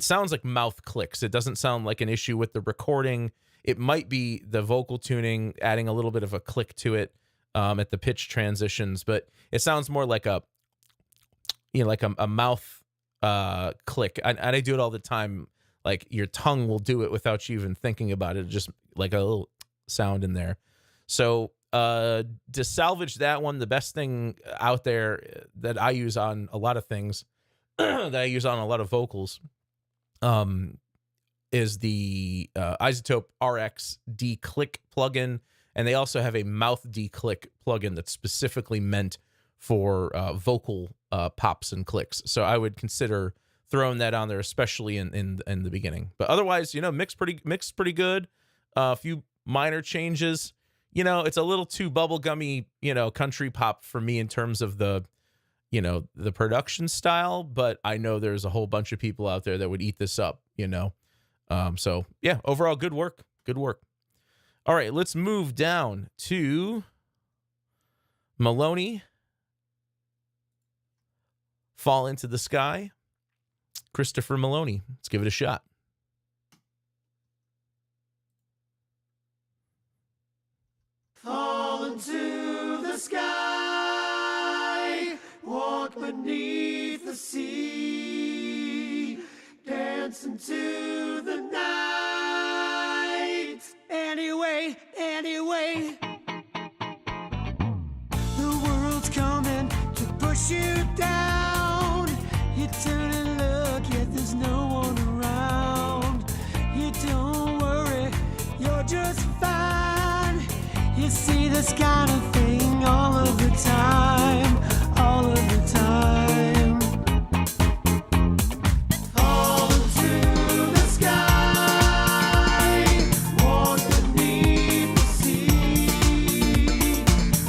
sounds like mouth clicks. It doesn't sound like an issue with the recording. It might be the vocal tuning adding a little bit of a click to it at the pitch transitions, but it sounds more like a mouth click. And I do it all the time. Like your tongue will do it without you even thinking about it. Just like a little sound in there. So to salvage that one, the best thing out there that I use on a lot of things, that I use on a lot of vocals, is the Isotope RX D-Click plugin, and they also have a mouth D-Click plugin that's specifically meant for vocal pops and clicks. So I would consider throwing that on there, especially in the beginning. But otherwise, mixed pretty good. A few minor changes. It's a little too bubblegummy, country pop for me in terms of the production style, but I know there's a whole bunch of people out there that would eat this up, So yeah, overall, good work. Good work. All right, let's move down to Maloney. Fall Into the Sky. Christopher Maloney. Let's give it a shot. Fall into the sky, walk beneath the sea, dance into the night. Anyway, the world's coming to push you down. You turn and look, yet there's no one around. You don't worry, you're just fine. You see this kind of thing all of the time, all of the time. Fall into the sky, walk beneath the sea,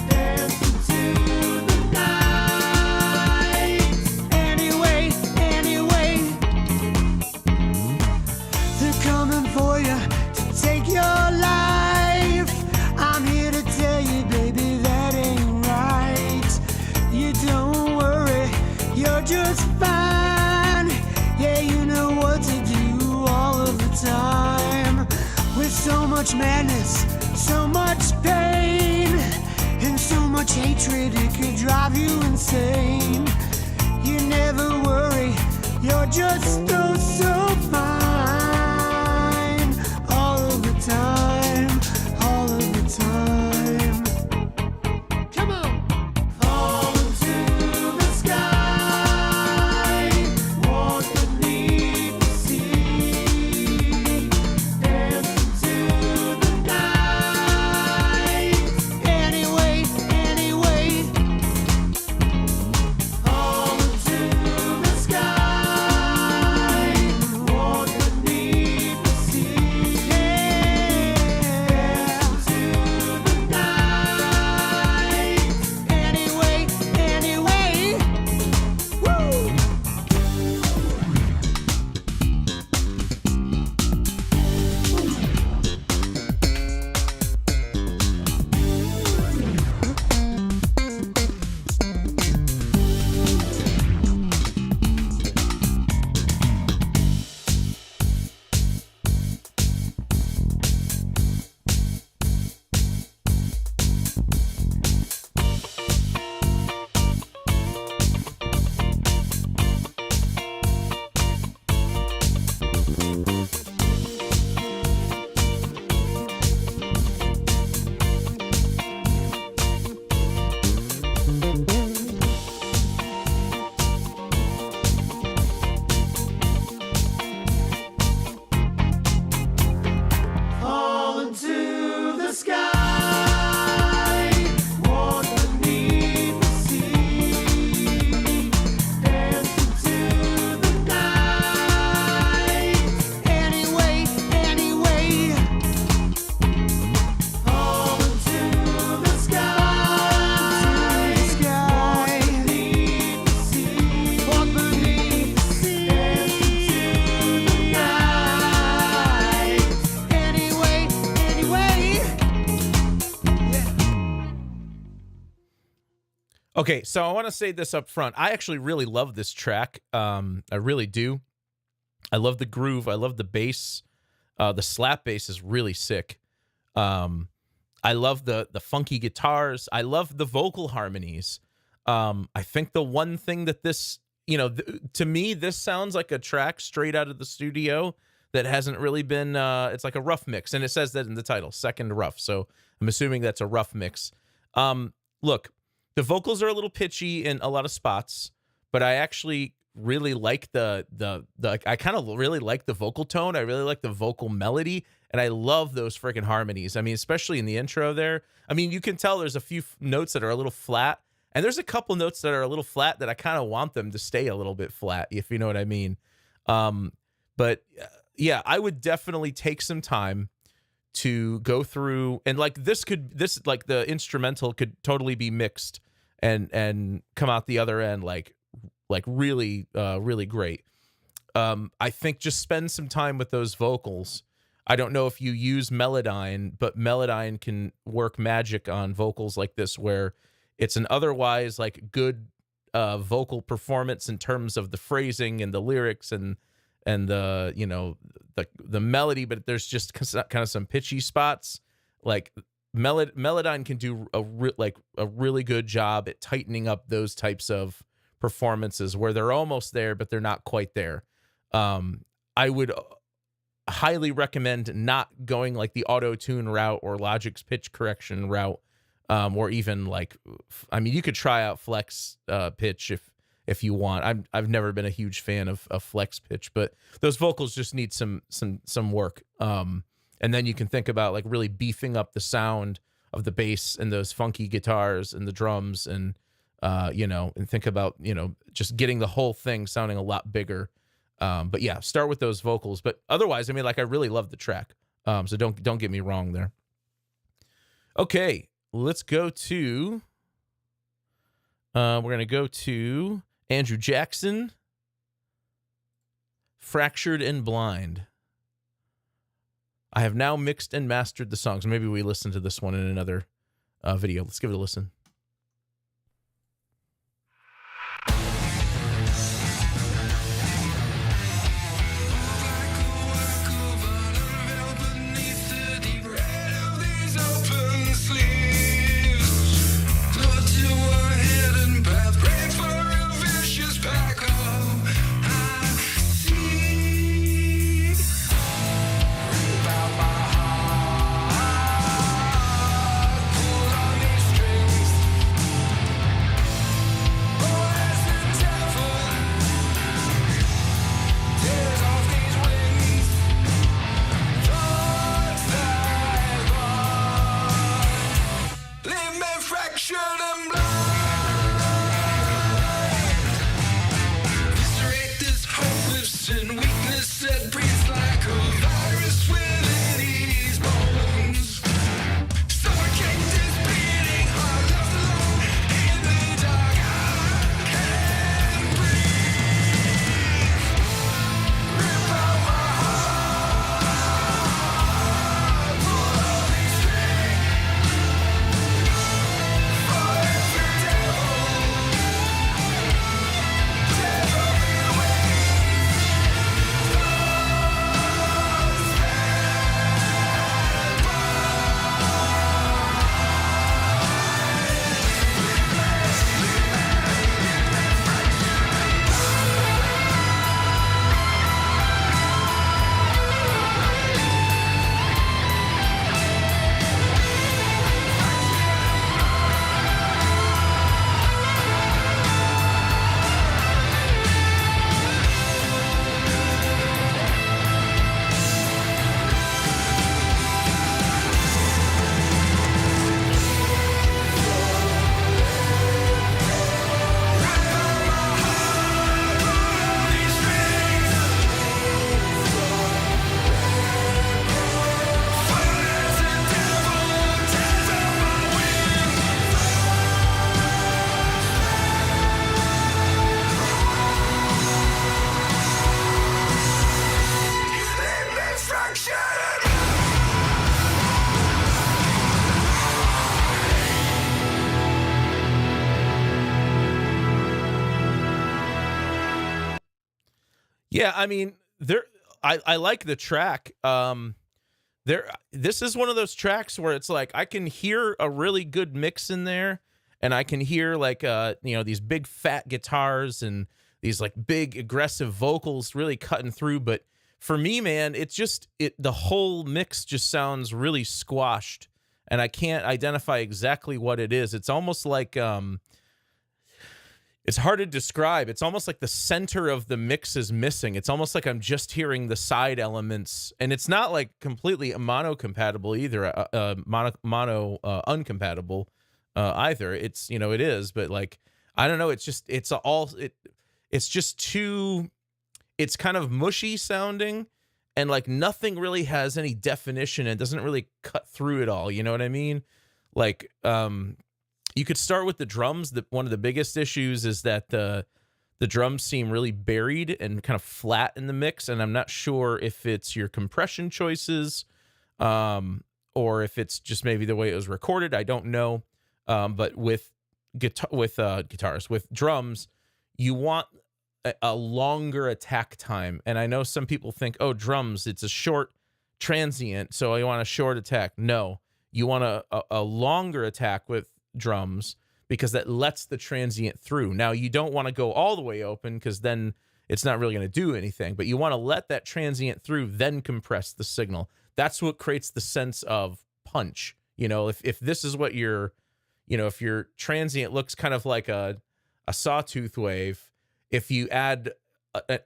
dance into the night. Anyway, they're coming for you to take your life. I'm here to tell you, baby, that ain't right. You don't worry, you're just fine. Yeah, you know what to do all of the time. With so much madness, so much pain, and so much hatred, it could drive you insane. You never worry, you're just so fine. All of the time, all of the time. Come on! Fall into the sky, Okay, so I want to say this up front. I actually really love this track. I really do. I love the groove. I love the bass. The slap bass is really sick. I love the funky guitars. I love the vocal harmonies. I think the one thing that this, to me, this sounds like a track straight out of the studio that hasn't really been, it's like a rough mix. And it says that in the title, second rough. So I'm assuming that's a rough mix. Look, the vocals are a little pitchy in a lot of spots, but I actually really like I kind of really like the vocal tone. I really like the vocal melody, and I love those freaking harmonies. I mean, especially in the intro there. I mean, you can tell there's a few notes that are a little flat, and there's a couple notes that are a little flat that I kind of want them to stay a little bit flat, if you know what I mean. But yeah, I would definitely take some time to go through, and like the instrumental could totally be mixed and come out the other end like really really great. I think just spend some time with those vocals. I don't know if you use Melodyne, but Melodyne can work magic on vocals like this, where it's an otherwise like good vocal performance in terms of the phrasing and the lyrics and the the melody, but there's just kind of some pitchy spots. Like Melodyne can do a really good job at tightening up those types of performances where they're almost there but they're not quite there. I would highly recommend not going like the auto-tune route or Logic's pitch correction route, or even like, I mean, you could try out flex pitch if you want. I've never been a huge fan of flex pitch, but those vocals just need some work. And then you can think about like really beefing up the sound of the bass and those funky guitars and the drums and and think about, just getting the whole thing sounding a lot bigger. But yeah, start with those vocals. But otherwise, I mean, like, I really love the track. So don't get me wrong there. Okay, let's go to, we're going to go to Andrew Jackson, Fractured and Blind. I have now mixed and mastered the songs. Maybe we listen to this one in another video. Let's give it a listen. Yeah, I mean, I like the track. This is one of those tracks where it's like I can hear a really good mix in there, and I can hear like these big fat guitars and these like big aggressive vocals really cutting through. But for me, man, the whole mix just sounds really squashed, and I can't identify exactly what it is. It's almost like it's hard to describe. It's almost like the center of the mix is missing. It's almost like I'm just hearing the side elements, and it's not like completely mono compatible either. Mono uncompatible either. It's it is, but like I don't know. It's just too. It's kind of mushy sounding, and like nothing really has any definition. It doesn't really cut through it all. You know what I mean? Like you could start with the drums. One of the biggest issues is that the drums seem really buried and kind of flat in the mix, and I'm not sure if it's your compression choices, or if it's just maybe the way it was recorded. I don't know. But with guitars, with drums, you want a longer attack time, and I know some people think, oh, drums, it's a short transient, so you want a short attack. No, you want a longer attack with drums because that lets the transient through. Now you don't want to go all the way open because then it's not really going to do anything, but you want to let that transient through, then compress the signal. That's what creates the sense of punch. If this is what if your transient looks kind of like a sawtooth wave, if you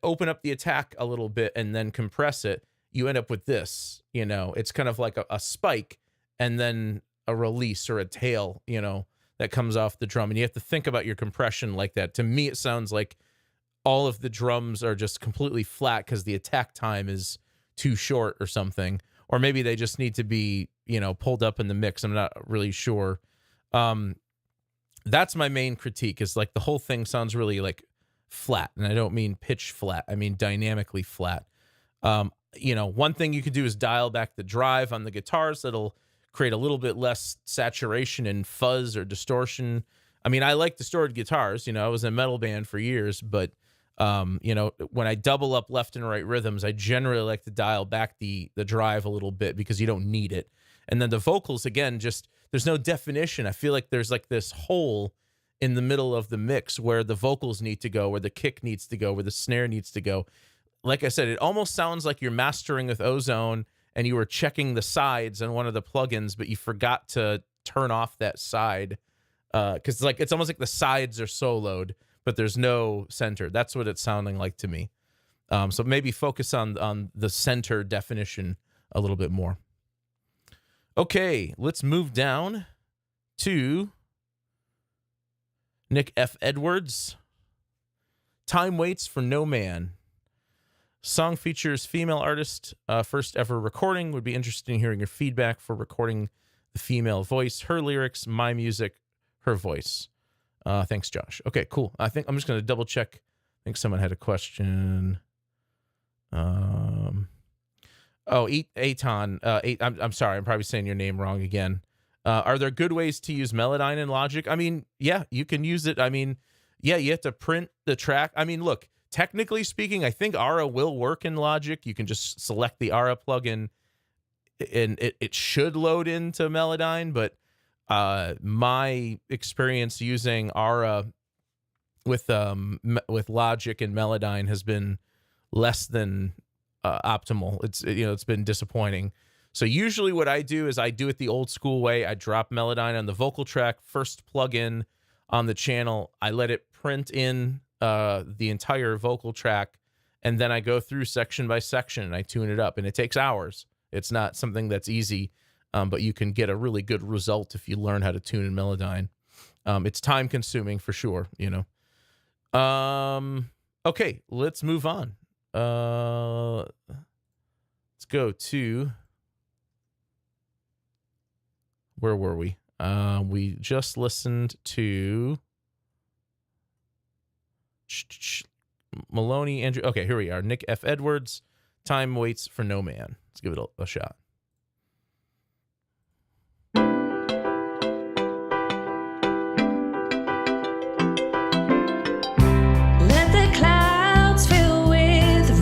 open up the attack a little bit and then compress it, you end up with this. It's kind of like a spike and then a release or a tail, that comes off the drum. And you have to think about your compression like that. To me, it sounds like all of the drums are just completely flat because the attack time is too short or something. Or maybe they just need to be, pulled up in the mix. I'm not really sure. That's my main critique, is like the whole thing sounds really like flat. And I don't mean pitch flat. I mean dynamically flat. One thing you could do is dial back the drive on the guitars. That'll create a little bit less saturation and fuzz or distortion. I mean, I like distorted guitars. I was in a metal band for years, but when I double up left and right rhythms, I generally like to dial back the drive a little bit because you don't need it. And then the vocals, again, just there's no definition. I feel like there's like this hole in the middle of the mix where the vocals need to go, where the kick needs to go, where the snare needs to go. Like I said, it almost sounds like you're mastering with Ozone and you were checking the sides on one of the plugins, but you forgot to turn off that side. Because it's almost like the sides are soloed, but there's no center. That's what it's sounding like to me. So maybe focus on the center definition a little bit more. Okay, let's move down to Nick F. Edwards. Time Waits for No Man. Song features female artist, first ever recording. Would be interested in hearing your feedback for recording the female voice, her lyrics, my music, her voice. Thanks, Josh. Okay, cool. I think I'm just going to double check. I think someone had a question. Aton. I'm sorry. I'm probably saying your name wrong again. Are there good ways to use Melodyne in Logic? I mean, yeah, you can use it. I mean, yeah, you have to print the track. I mean, look, technically speaking, I think Aura will work in Logic. You can just select the Aura plugin and it should load into Melodyne, but my experience using Aura with Logic and Melodyne has been less than optimal. It's been disappointing. So usually what I do is I do it the old school way. I drop Melodyne on the vocal track, first plugin on the channel. I let it print in the entire vocal track, and then I go through section by section and I tune it up, and it takes hours. It's not something that's easy, but you can get a really good result if you learn how to tune in Melodyne. It's time consuming for sure, Okay, let's move on. Let's go to, where were we? We just listened to Maloney, Andrew. Okay, here we are. Nick F. Edwards, Time Waits for No Man. Let's give it a shot. Let the clouds fill with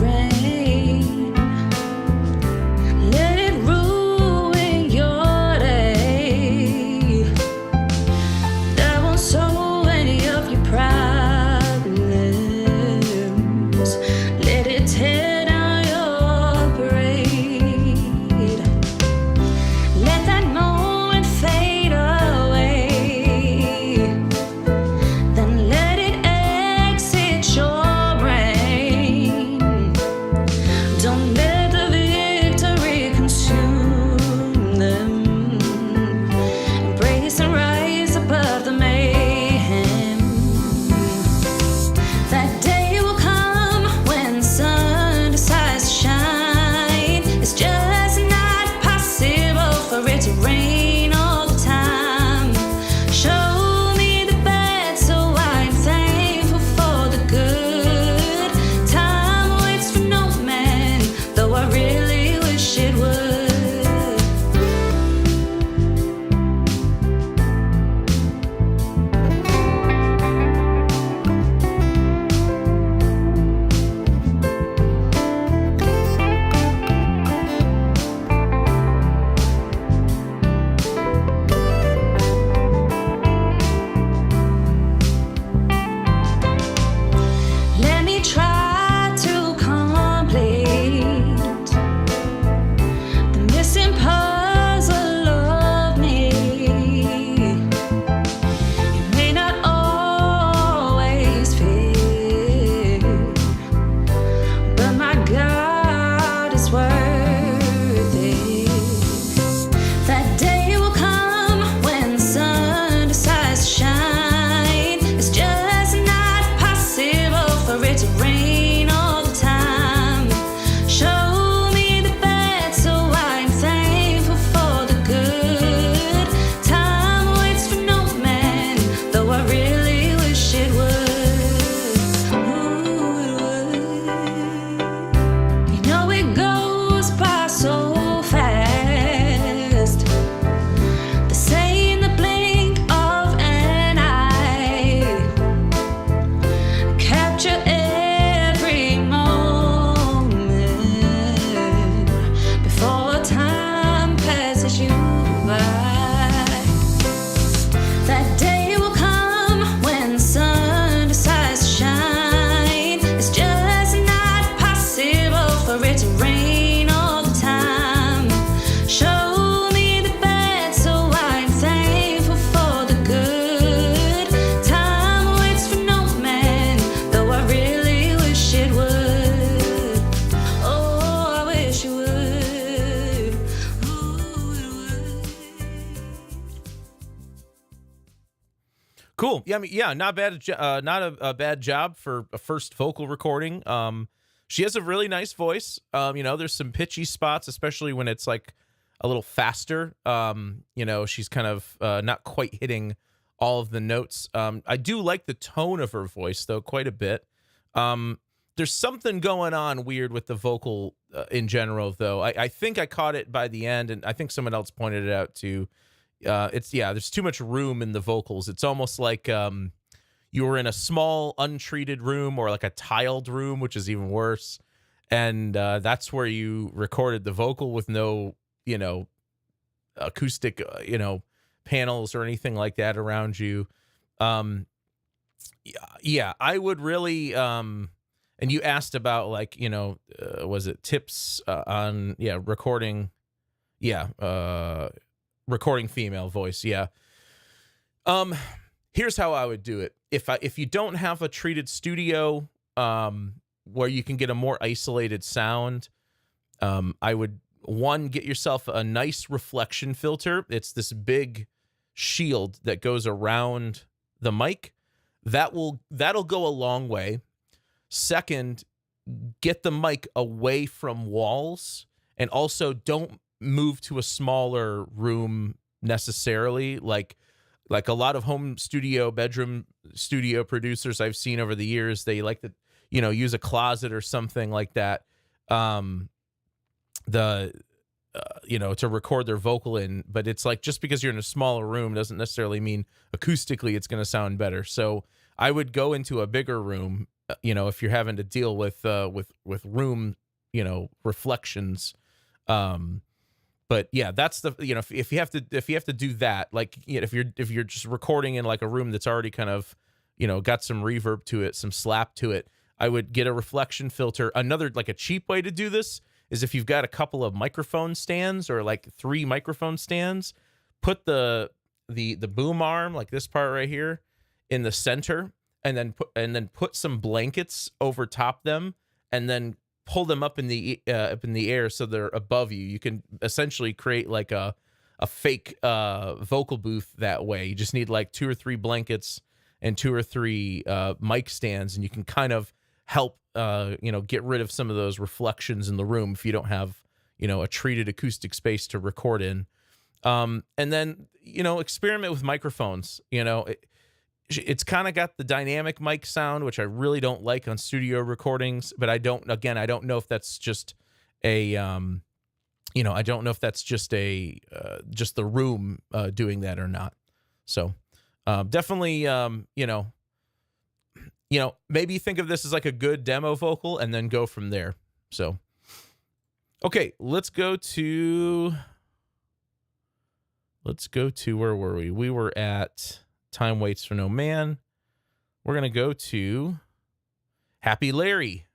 rain all the time. Show me the bad, so I'm thankful for the good. Time waits for no man, though I really wish it would. Ooh, it would. You know it goes by so fast. They say in the blink of an eye, capture every moment before time passes you by. That day will come when the sun decides to shine. It's just not possible for it to rain all the time. Show me the bad, so I'm thankful for the good. Time waits for no man, though I really wish it would. Oh, I wish it would. Ooh, it would. Cool. Yeah, I mean, yeah, not bad. Not a bad job for a first vocal recording. She has a really nice voice. There's some pitchy spots, especially when it's like a little faster. She's kind of not quite hitting all of the notes. I do like the tone of her voice though quite a bit. There's something going on weird with the vocal in general though. I think I caught it by the end, and I think someone else pointed it out too. There's too much room in the vocals. It's almost like you were in a small untreated room or like a tiled room, which is even worse. And that's where you recorded the vocal with no, acoustic, panels or anything like that around you. I would really, and you asked about like, was it tips on, recording? Recording female voice. Yeah. Here's how I would do it. If you don't have a treated studio, where you can get a more isolated sound, I would get yourself a nice reflection filter. It's this big shield that goes around the mic. That'll go a long way. Second, get the mic away from walls, and also don't move to a smaller room necessarily. Like a lot of home studio, bedroom studio producers I've seen over the years, they like to, use a closet or something like that. To record their vocal in, but it's like, just because you're in a smaller room doesn't necessarily mean acoustically it's going to sound better. So I would go into a bigger room, if you're having to deal with room, reflections. But yeah, that's the, if you have to do that, like, if you're just recording in like a room that's already kind of, got some reverb to it, some slap to it, I would get a reflection filter. Another, like a cheap way to do this is if you've got a couple of microphone stands or like 3 microphone stands, put the boom arm, like this part right here, in the center, and then put some blankets over top them, and then pull them up in the air so they're above you. You can essentially create like a fake vocal booth that way. You just need like 2 or 3 blankets and 2 or 3 mic stands, and you can kind of help get rid of some of those reflections in the room if you don't have a treated acoustic space to record in. And then experiment with microphones. It's kind of got the dynamic mic sound, which I really don't like on studio recordings, but I don't know if that's just a I don't know if that's just just the room doing that or not. So definitely maybe think of this as like a good demo vocal and then go from there. So okay, let's go to where were we? We were at Time Waits for No Man. We're going to go to Happy Larry,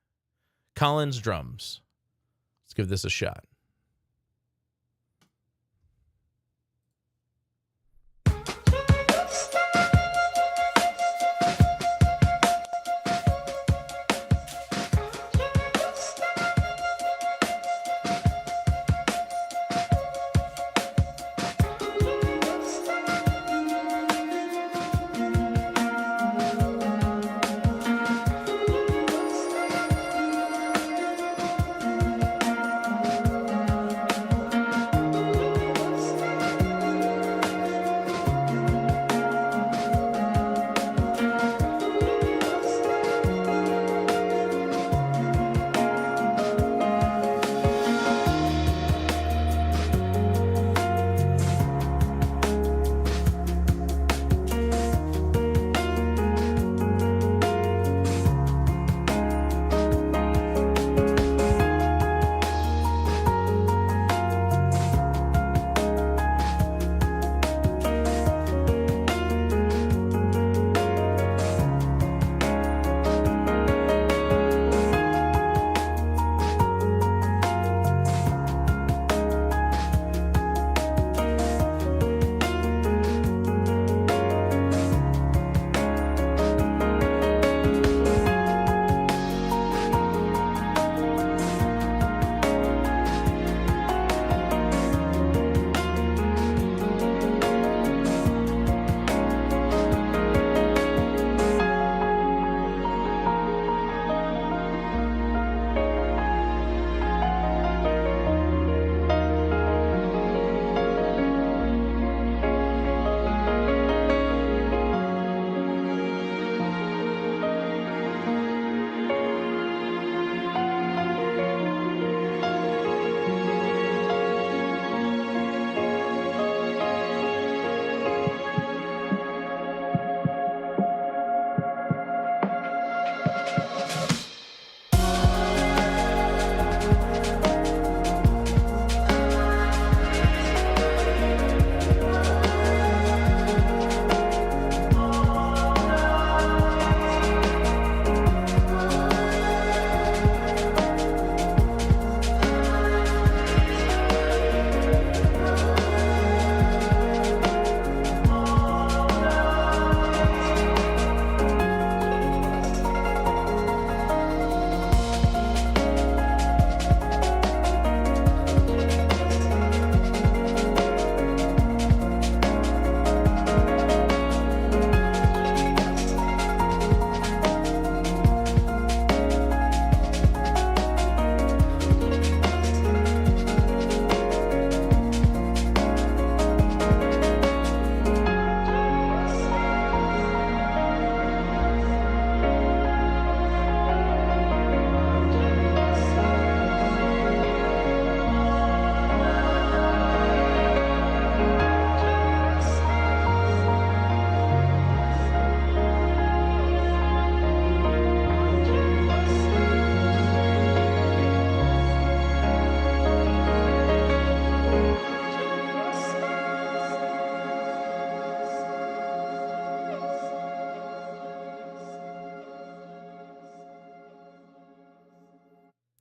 Collins drums. Let's give this a shot.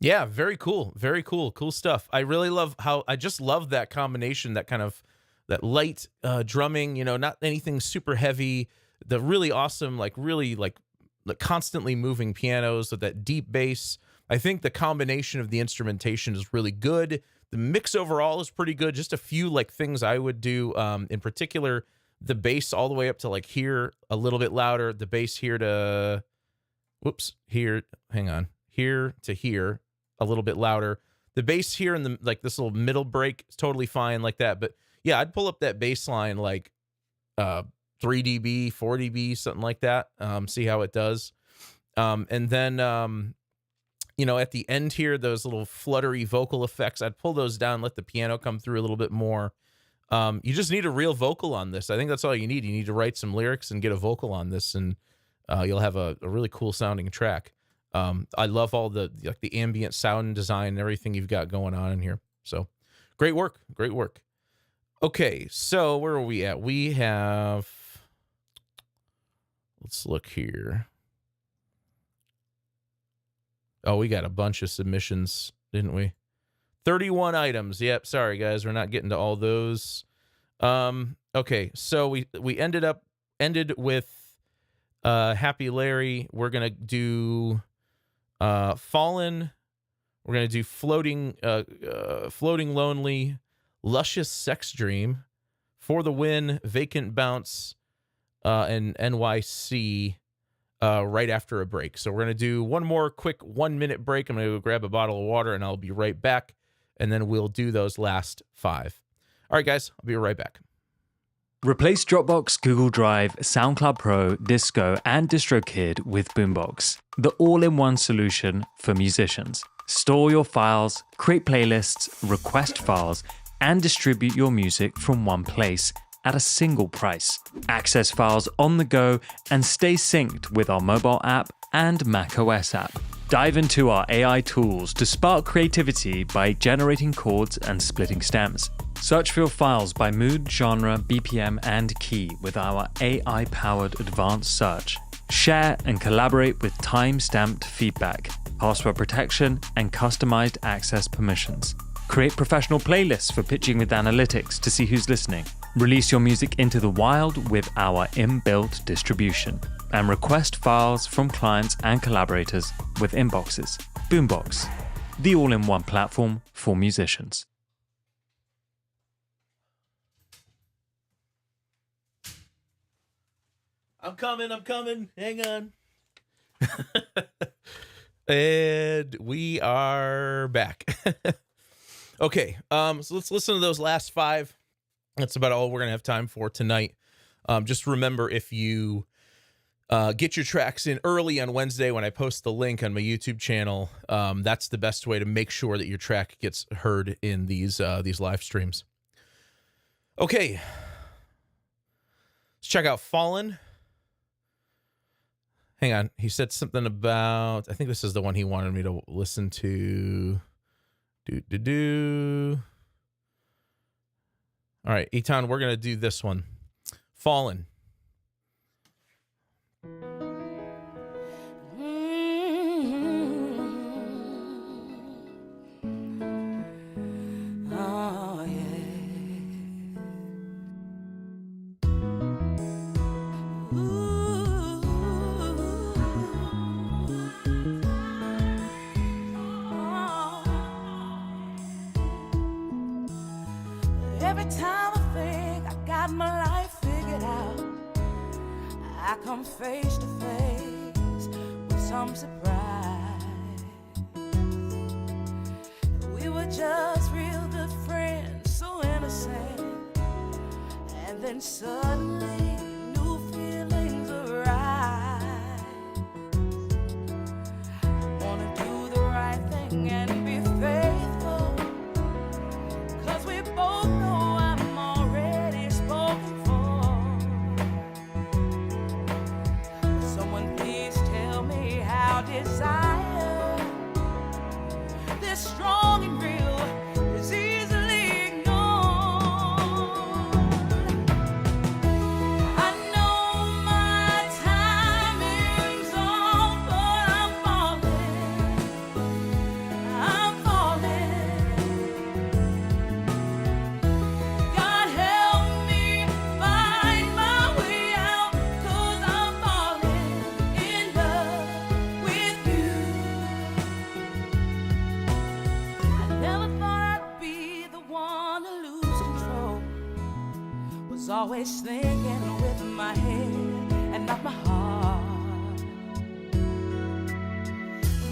Yeah, very cool. Very cool. Cool stuff. I really love how I just love that combination, that kind of that light drumming, not anything super heavy. The really awesome, like really like constantly moving pianos with that deep bass. I think the combination of the instrumentation is really good. The mix overall is pretty good. Just a few like things I would do. In particular, the bass all the way up to like here a little bit louder. The bass here to here. Hang on. Here to here a little bit louder. The bass here in the like this little middle break is totally fine like that. But yeah, I'd pull up that bass line like 3 dB, 4 dB, something like that. See how it does. And then at the end here, those little fluttery vocal effects, I'd pull those down, let the piano come through a little bit more. You just need a real vocal on this. I think that's all you need. You need to write some lyrics and get a vocal on this, and you'll have a really cool sounding track. I love all the ambient sound design and everything you've got going on in here. So great work. Great work. Okay. So where are we at? We have, let's look here. Oh, we got a bunch of submissions, didn't we? 31 items. Yep. Sorry guys. We're not getting to all those. Okay. So we ended with, Happy Larry. We're going to do, Fallen. We're going to do Floating Lonely, Luscious Sex Dream, For the Win, Vacant Bounce, and NYC right after a break. So we're going to do one more quick 1 minute break. I'm going to go grab a bottle of water and I'll be right back. And then we'll do those last 5. All right, guys, I'll be right back. Replace Dropbox, Google Drive, SoundCloud Pro, Disco, and DistroKid with Boombox, the all-in-one solution for musicians. Store your files, create playlists, request files, and distribute your music from one place at a single price. Access files on the go and stay synced with our mobile app and macOS app. Dive into our AI tools to spark creativity by generating chords and splitting stems. Search for your files by mood, genre, BPM, and key with our AI-powered advanced search. Share and collaborate with time-stamped feedback, password protection, and customized access permissions. Create professional playlists for pitching with analytics to see who's listening. Release your music into the wild with our inbuilt distribution. And request files from clients and collaborators with inboxes. Boombox, the all-in-one platform for musicians. I'm coming. Hang on. And we are back. Okay, so let's listen to those last 5. That's about all we're going to have time for tonight. Just remember, if you get your tracks in early on Wednesday when I post the link on my YouTube channel, that's the best way to make sure that your track gets heard in these live streams. Okay, let's check out Fallen. Hang on. He said something about, I think this is the one he wanted me to listen to. All right, Eton, we're going to do this one. Fallen. Oh, yeah. Every time I think I got my life figured out, I come face to face with some surprise. We were just real good friends, so innocent, and then suddenly new feelings arise. I wanna do the right thing and be faithful, 'cause we both know I'm already spoken for. Someone please tell me how desire, this strong and real, is easily ignored. I know my timing's off, but I'm falling. always thinking with my head and not my heart.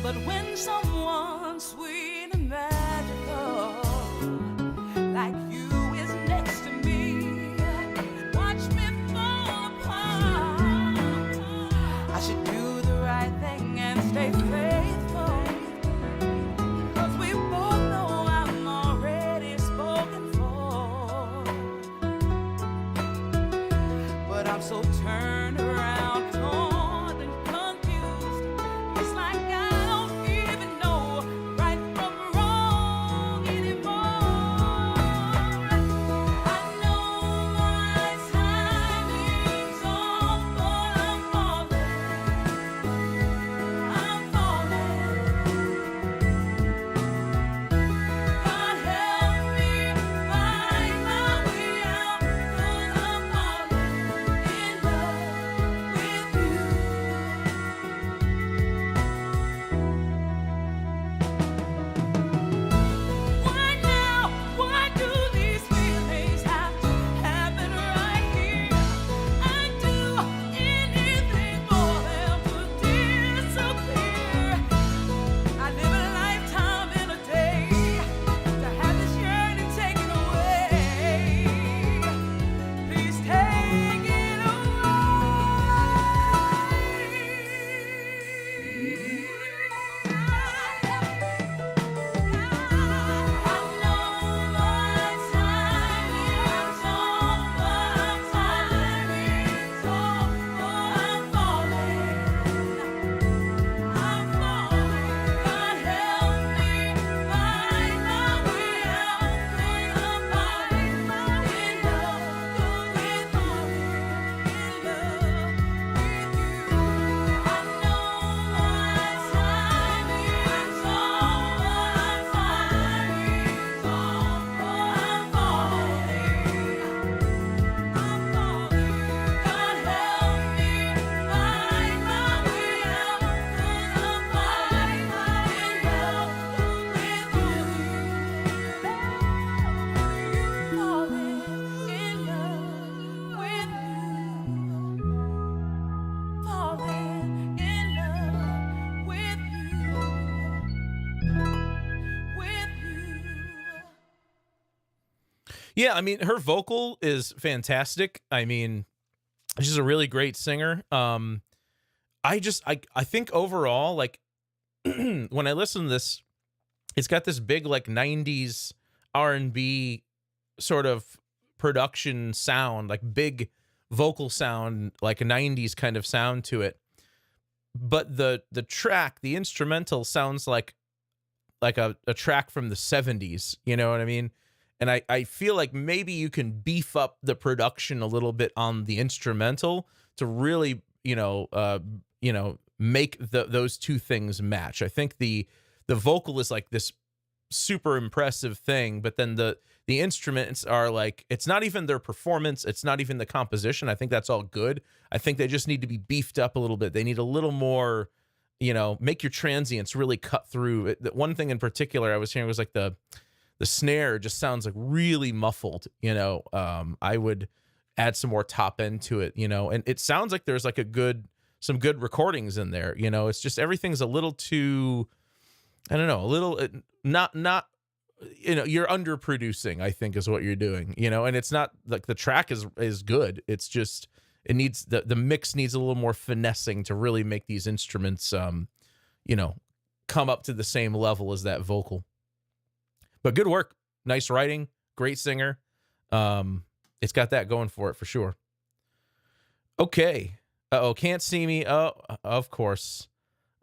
But when someone sweet and magical like you is next to me, watch me fall apart. I should do the right thing and stay faithful, 'cause we both know I'm already spoken for. But I'm so turned around, torn and confused. It's like I don't even know right from wrong anymore. I know my timing's off, but I'm falling. I'm falling. God help me find my way out, 'cause I'm falling in love with you. Why now? Why do these feelings have to happen right here? I'd do anything for them to disappear. I live a lifetime in a day to have this yearning taken away. Please take it Yeah, I mean, her vocal is fantastic. I mean, she's a really great singer. I think overall, like, when I listen to this, it's got this big like 90s R&B sort of production sound, like big vocal sound, like a 90s kind of sound to it. But the track, the instrumental sounds like a track from the 70s, you know what I mean? And I feel like maybe you can beef up the production a little bit on the instrumental to really, make those two things match. I think the vocal is like this super impressive thing, but then the instruments are like, it's not even their performance, it's not even the composition. I think that's all good. I think they just need to be beefed up a little bit. They need a little more, make your transients really cut through. One thing in particular I was hearing was like the snare just sounds like really muffled, I would add some more top end to it, and it sounds like there's like some good recordings in there, it's just everything's a little too, I don't know, a little not, you're underproducing, I think is what you're doing, and it's not like the track is good. It's just, it needs, the mix needs a little more finessing to really make these instruments, come up to the same level as that vocal. But good work, nice writing, great singer. It's got that going for it for sure. Okay. Uh-oh, can't see me. Oh, of course,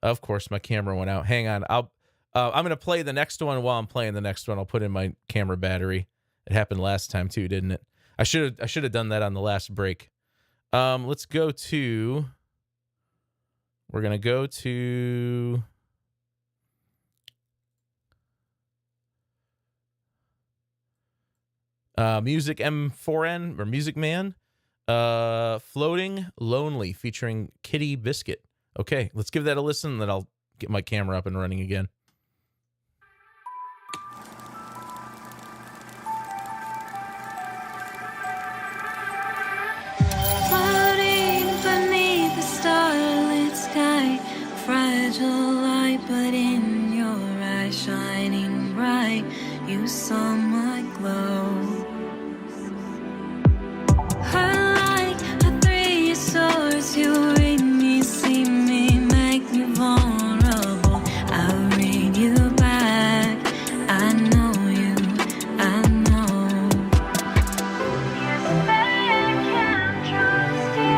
my camera went out. Hang on, I'm gonna play the next one. While I'm playing the next one, I'll put in my camera battery. It happened last time too, didn't it? I should have done that on the last break. Let's go to. We're gonna go to. Music M4N or Music Man, Floating Lonely featuring Kitty Biscuit. Okay, let's give that a listen, then I'll get my camera up and running again. you saw my glow. Like a three swords, you read me, see me, make me vulnerable. I'll read you back. I know you, I know. You say I can't trust you.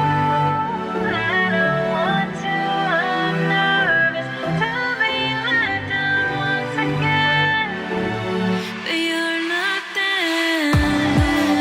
I don't want to. I'm nervous to be let down once again. But you're not there.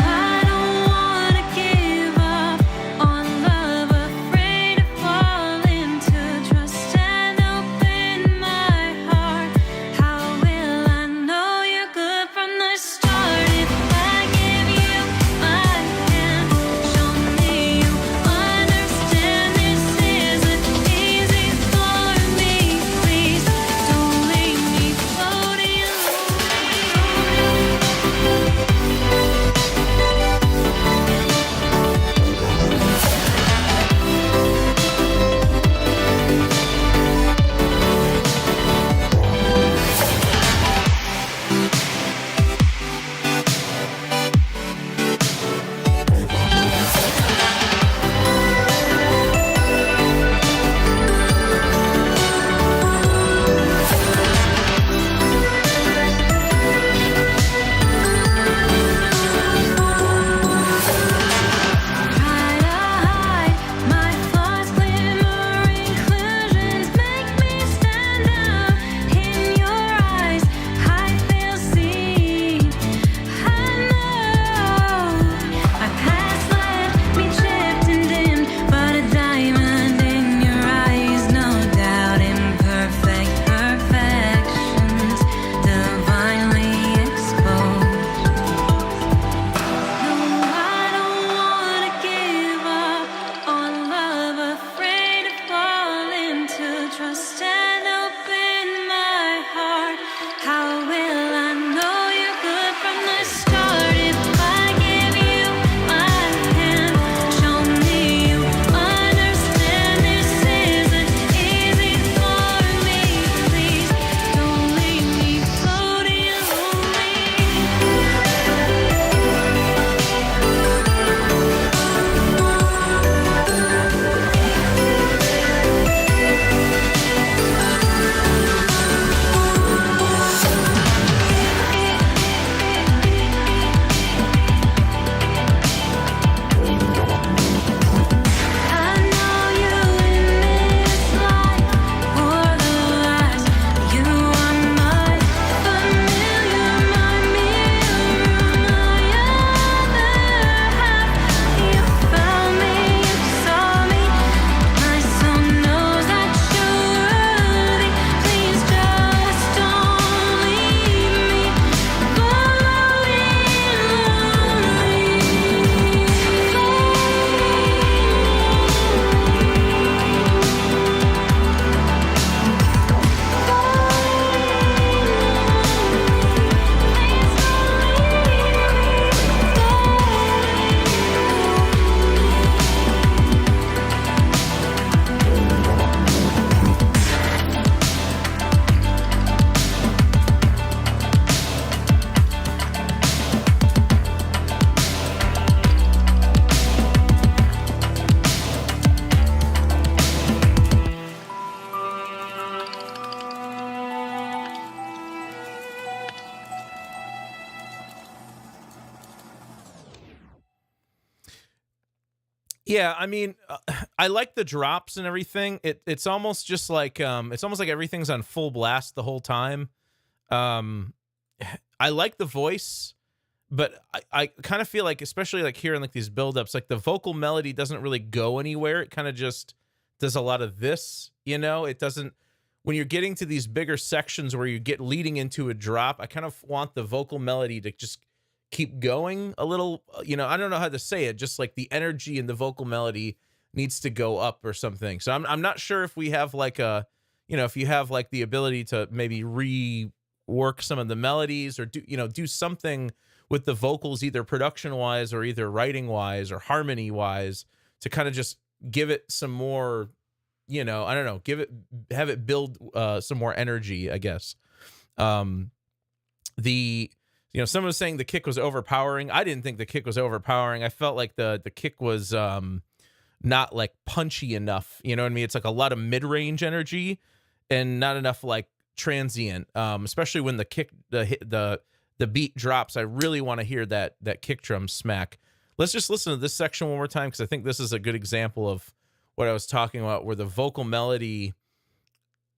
I don't wanna give up on love, afraid to fall into trust and open my heart. How will I know you're good from the start if I give you my hand? Show me you understand this isn't easy for me. Please don't leave me floating try to hide my flaws, glimmering illusions make me stand out in your eyes. I feel seen. I know my past left me chipped and dimmed, but a diamond in your eyes, no doubt. Imperfect perfections, divinely exposed. No, I don't wanna give up on love, afraid to fall into trust and open my heart. How will I know you're good from the start if I give you my hand? Show me you understand this isn't easy for me. Please don't leave me floating I know you in this life for the last. You are my familiar, my mirror, my other half. You found me, you saw me. My soul knows that you're worthy. Please just don't leave me Yeah, I mean, I like the drops and everything. It's almost just like it's almost like everything's on full blast the whole time. Um, I like the voice, but I kind of feel like, especially like here in like these buildups, like the vocal melody doesn't really go anywhere. It kind of just does a lot of this, you know. It doesn't, when you're getting to these bigger sections where you get leading into a drop. I kind of want the vocal melody to just keep going a little, you know. I don't know how to say it, just like the energy in the vocal melody needs to go up or something. So I'm not sure if we have like a, you know, if you have like the ability to maybe rework some of the melodies or do, you know, do something with the vocals, either production wise or either writing wise or harmony wise, to kind of just give it some more, you know, I don't know, have it build some more energy, I guess. The someone was saying the kick was overpowering. I didn't think the kick was overpowering. I felt like the kick was not like punchy enough. You know what I mean? It's like a lot of mid-range energy and not enough like transient. Especially when the beat drops. I really want to hear that kick drum smack. Let's just listen to this section one more time, because I think this is a good example of what I was talking about, where the vocal melody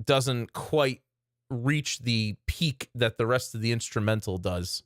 doesn't quite reach the peak that the rest of the instrumental does.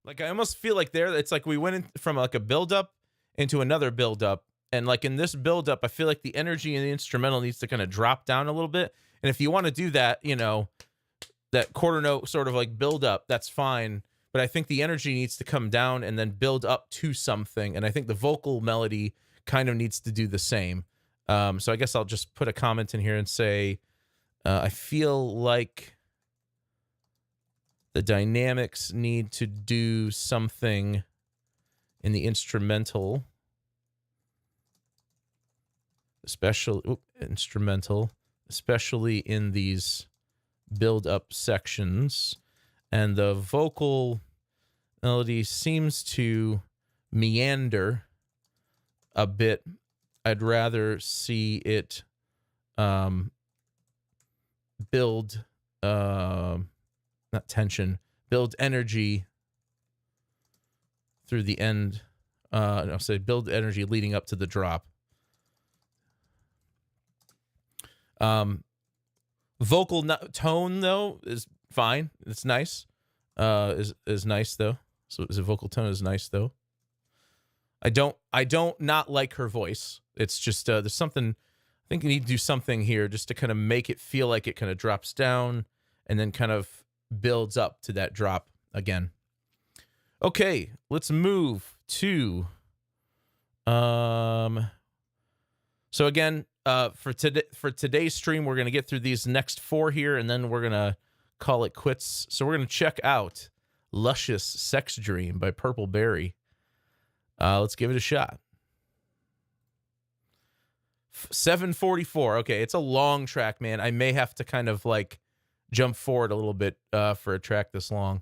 Like, I almost feel like it's like we went in from like a build-up into another build-up. And like in this build-up, I feel like the energy in the instrumental needs to kind of drop down a little bit. And if you want to do that, that quarter note sort of like build-up, that's fine. But I think the energy needs to come down and then build up to something. And I think the vocal melody kind of needs to do the same. So I guess I'll just put a comment in here and say, I feel like the dynamics need to do something in the instrumental, especially in these build-up sections, and the vocal melody seems to meander a bit. I'd rather see it build not tension, build energy through the end. I'll say build energy leading up to the drop. Vocal tone though is fine. It's nice. Is nice though. So the vocal tone is nice though. I don't not like her voice. It's just there's something. I think you need to do something here just to kind of make it feel like it kind of drops down and then kind of builds up to that drop again. Okay, let's move to so again, for today's stream, we're going to get through these next 4 here, and then we're going to call it quits. So we're going to check out Luscious Sex Dream by Purple Berry. Let's give it a shot. 7:44. Okay, it's a long track, man. I may have to kind of like jump forward a little bit for a track this long.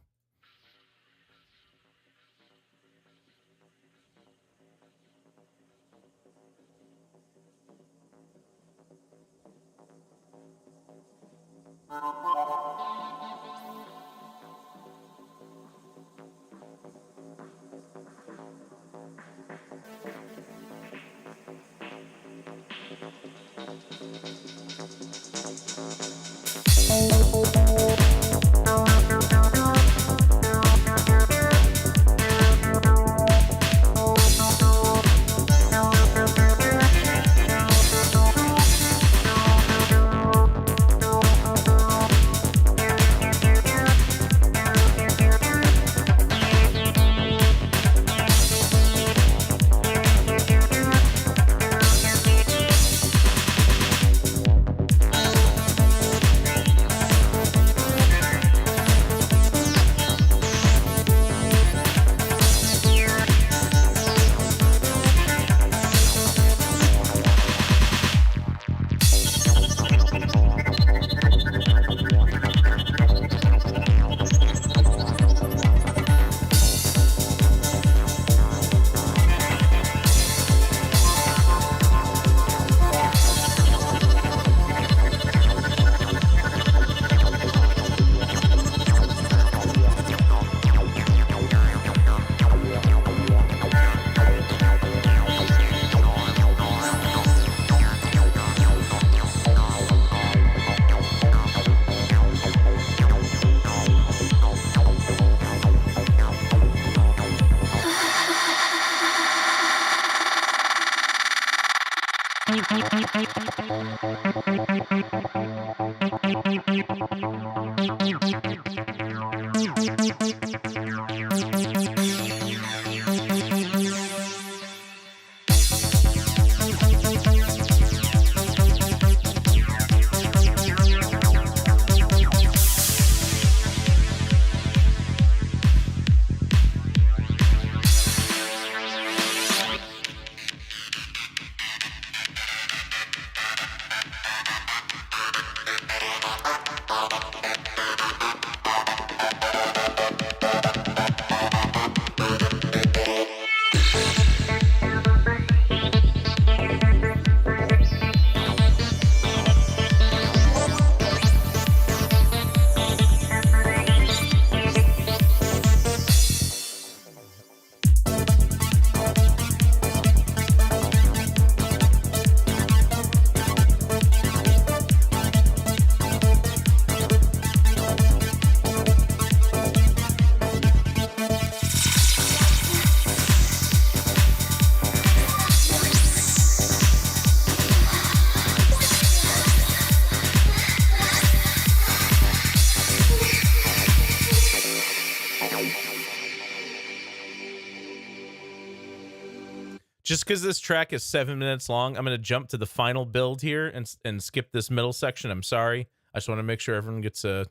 Just because this track is 7 minutes long, I'm going to jump to the final build here and skip this middle section. I'm sorry. I just want to make sure everyone gets I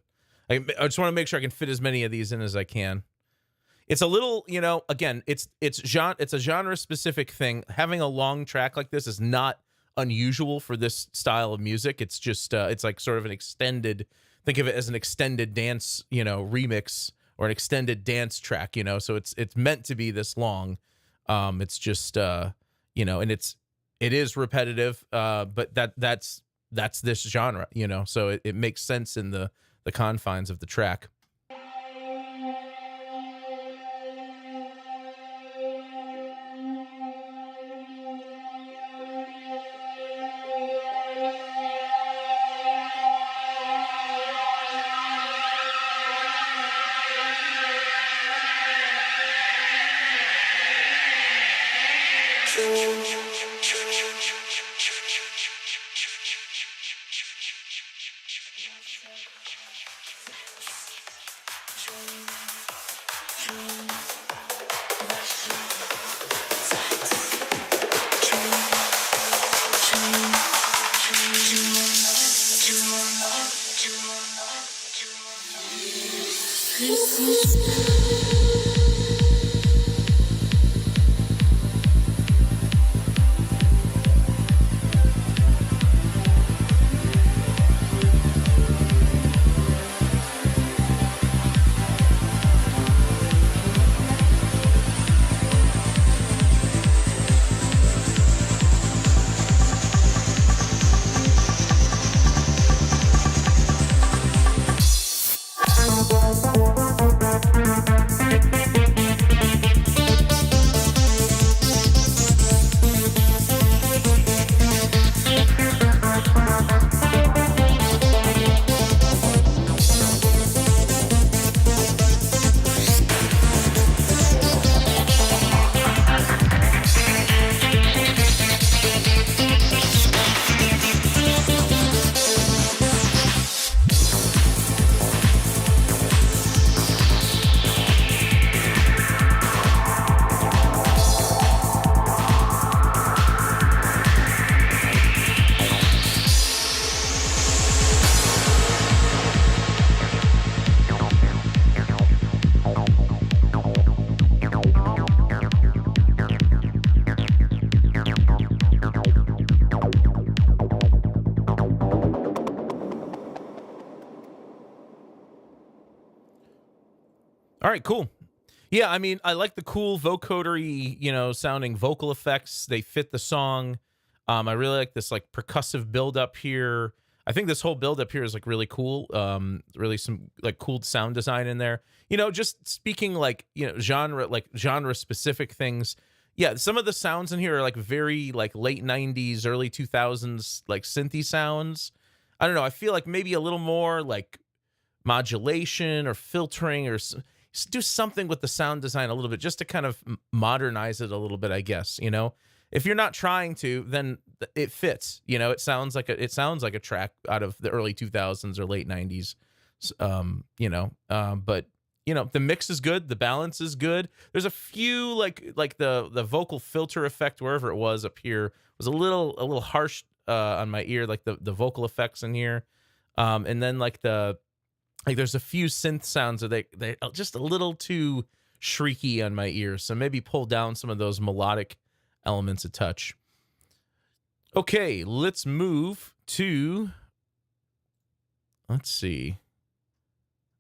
just want to make sure I can fit as many of these in as I can. It's a little, again, it's a genre specific thing. Having a long track like this is not unusual for this style of music. It's just it's like sort of an extended, think of it as an extended dance, remix or an extended dance track, so it's meant to be this long. It's just and it is repetitive, but that's this genre, so it makes sense in the confines of the track. All right, cool. Yeah, I mean, I like the cool vocodery, sounding vocal effects. They fit the song. I really like this like percussive build up here. I think this whole build up here is like really cool. Really some like cool sound design in there. Just speaking like, genre specific things. Yeah, some of the sounds in here are like very like late 90s, early 2000s like synthy sounds. I don't know. I feel like maybe a little more like modulation or filtering or do something with the sound design a little bit just to kind of modernize it a little bit, I guess. If you're not trying to, then it fits. It sounds like a track out of the early 2000s or late 90s. But the mix is good, the balance is good. There's a few like the vocal filter effect wherever it was up here was a little harsh on my ear, like the vocal effects in here. And then there's a few synth sounds that they are just a little too shrieky on my ears. So maybe pull down some of those melodic elements a touch. Okay, let's move to, let's see,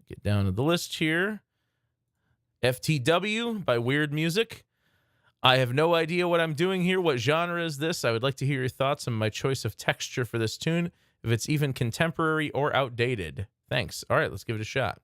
get down to the list here. FTW by Weird Music. I have no idea what I'm doing here. What genre is this? I would like to hear your thoughts on my choice of texture for this tune, if it's even contemporary or outdated. Thanks. All right, let's give it a shot.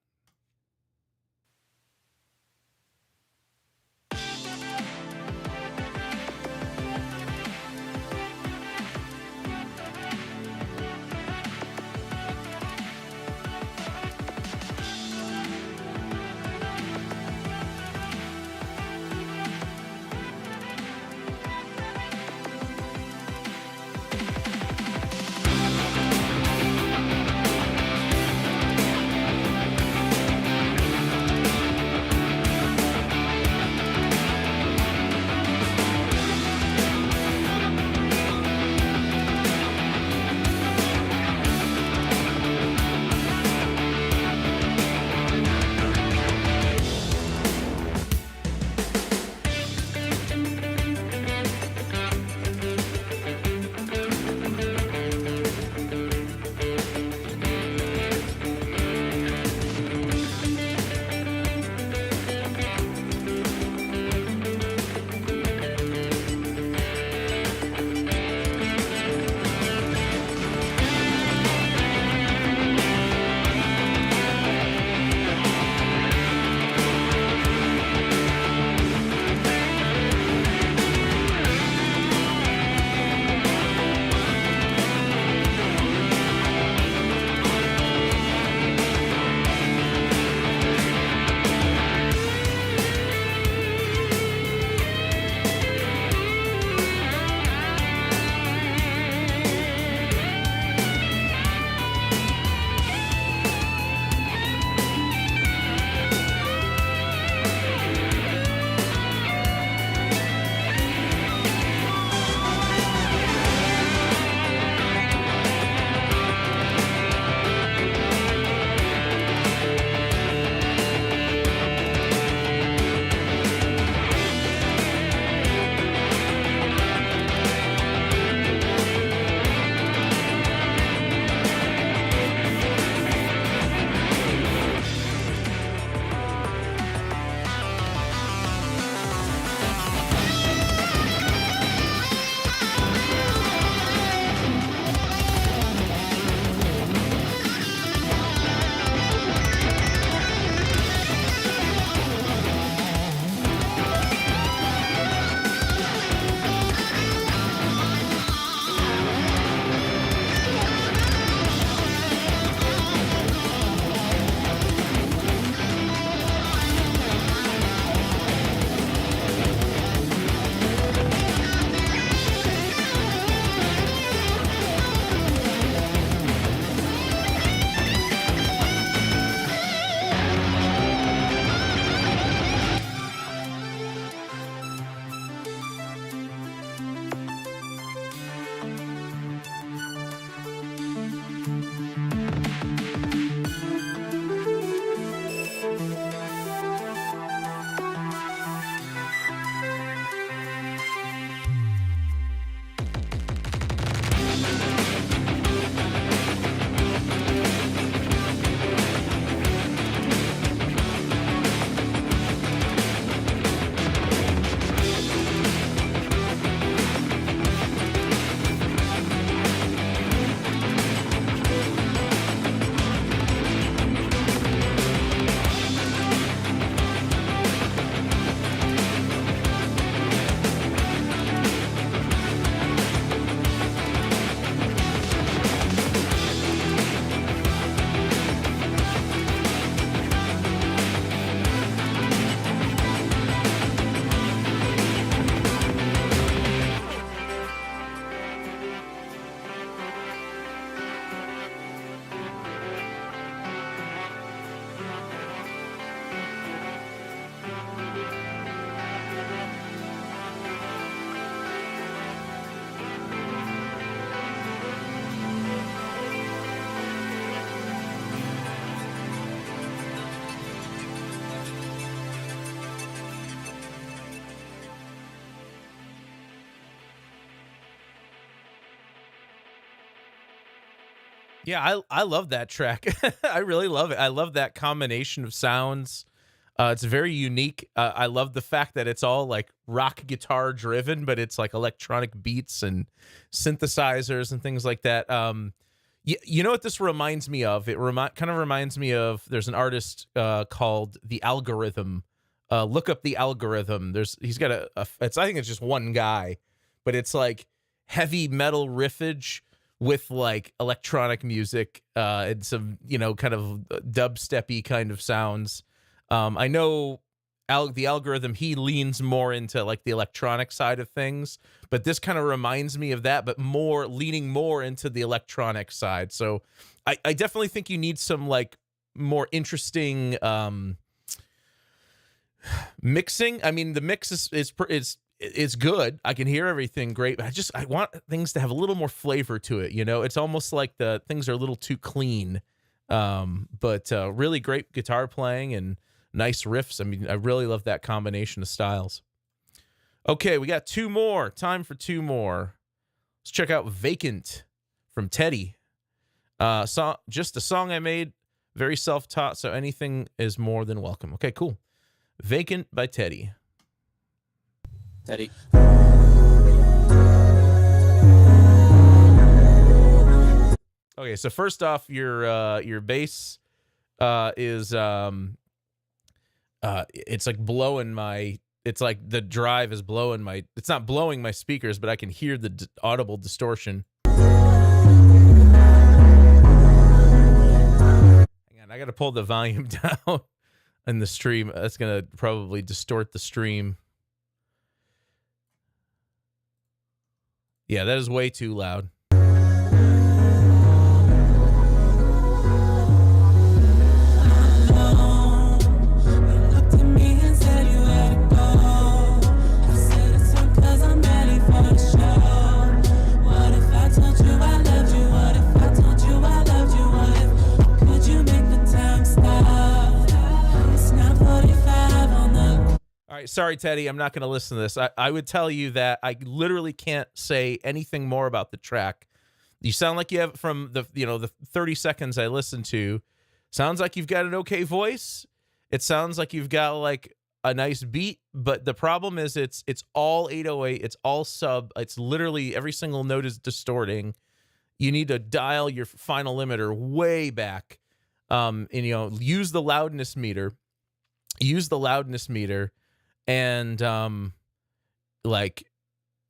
Yeah, I love that track. I really love it. I love that combination of sounds. It's very unique. I love the fact that it's all like rock guitar driven, but it's like electronic beats and synthesizers and things like that. You know what this reminds me of? It kind of reminds me of there's an artist called The Algorithm. Look up The Algorithm. He's got it's I think it's just one guy, but it's like heavy metal riffage with like electronic music and some kind of dubsteppy kind of sounds. I know the Algorithm, he leans more into like the electronic side of things, but this kind of reminds me of that, but more leaning more into the electronic side. So I definitely think you need some like more interesting mixing. I mean, the mix is good. I can hear everything great, but I want things to have a little more flavor to it. It's almost like the things are a little too clean. But really great guitar playing and nice riffs. I mean, I really love that combination of styles. Okay, we got two more. Time for two more. Let's check out Vacant from Teddy. Just a song I made, very self-taught, so anything is more than welcome. Okay, cool. Vacant by Teddy. Teddy. Okay, so first off, your bass is it's like blowing my. It's like the drive is blowing my. It's not blowing my speakers, but I can hear the audible distortion. Hang on, I got to pull the volume down in the stream. That's gonna probably distort the stream. Yeah, that is way too loud. All right, sorry, Teddy, I'm not going to listen to this. I would tell you that I literally can't say anything more about the track. You sound like you have, from the 30 seconds I listened to, sounds like you've got an okay voice. It sounds like you've got like a nice beat, but the problem is it's all 808, it's all sub, it's literally every single note is distorting. You need to dial your final limiter way back, and use the loudness meter. Use the loudness meter. And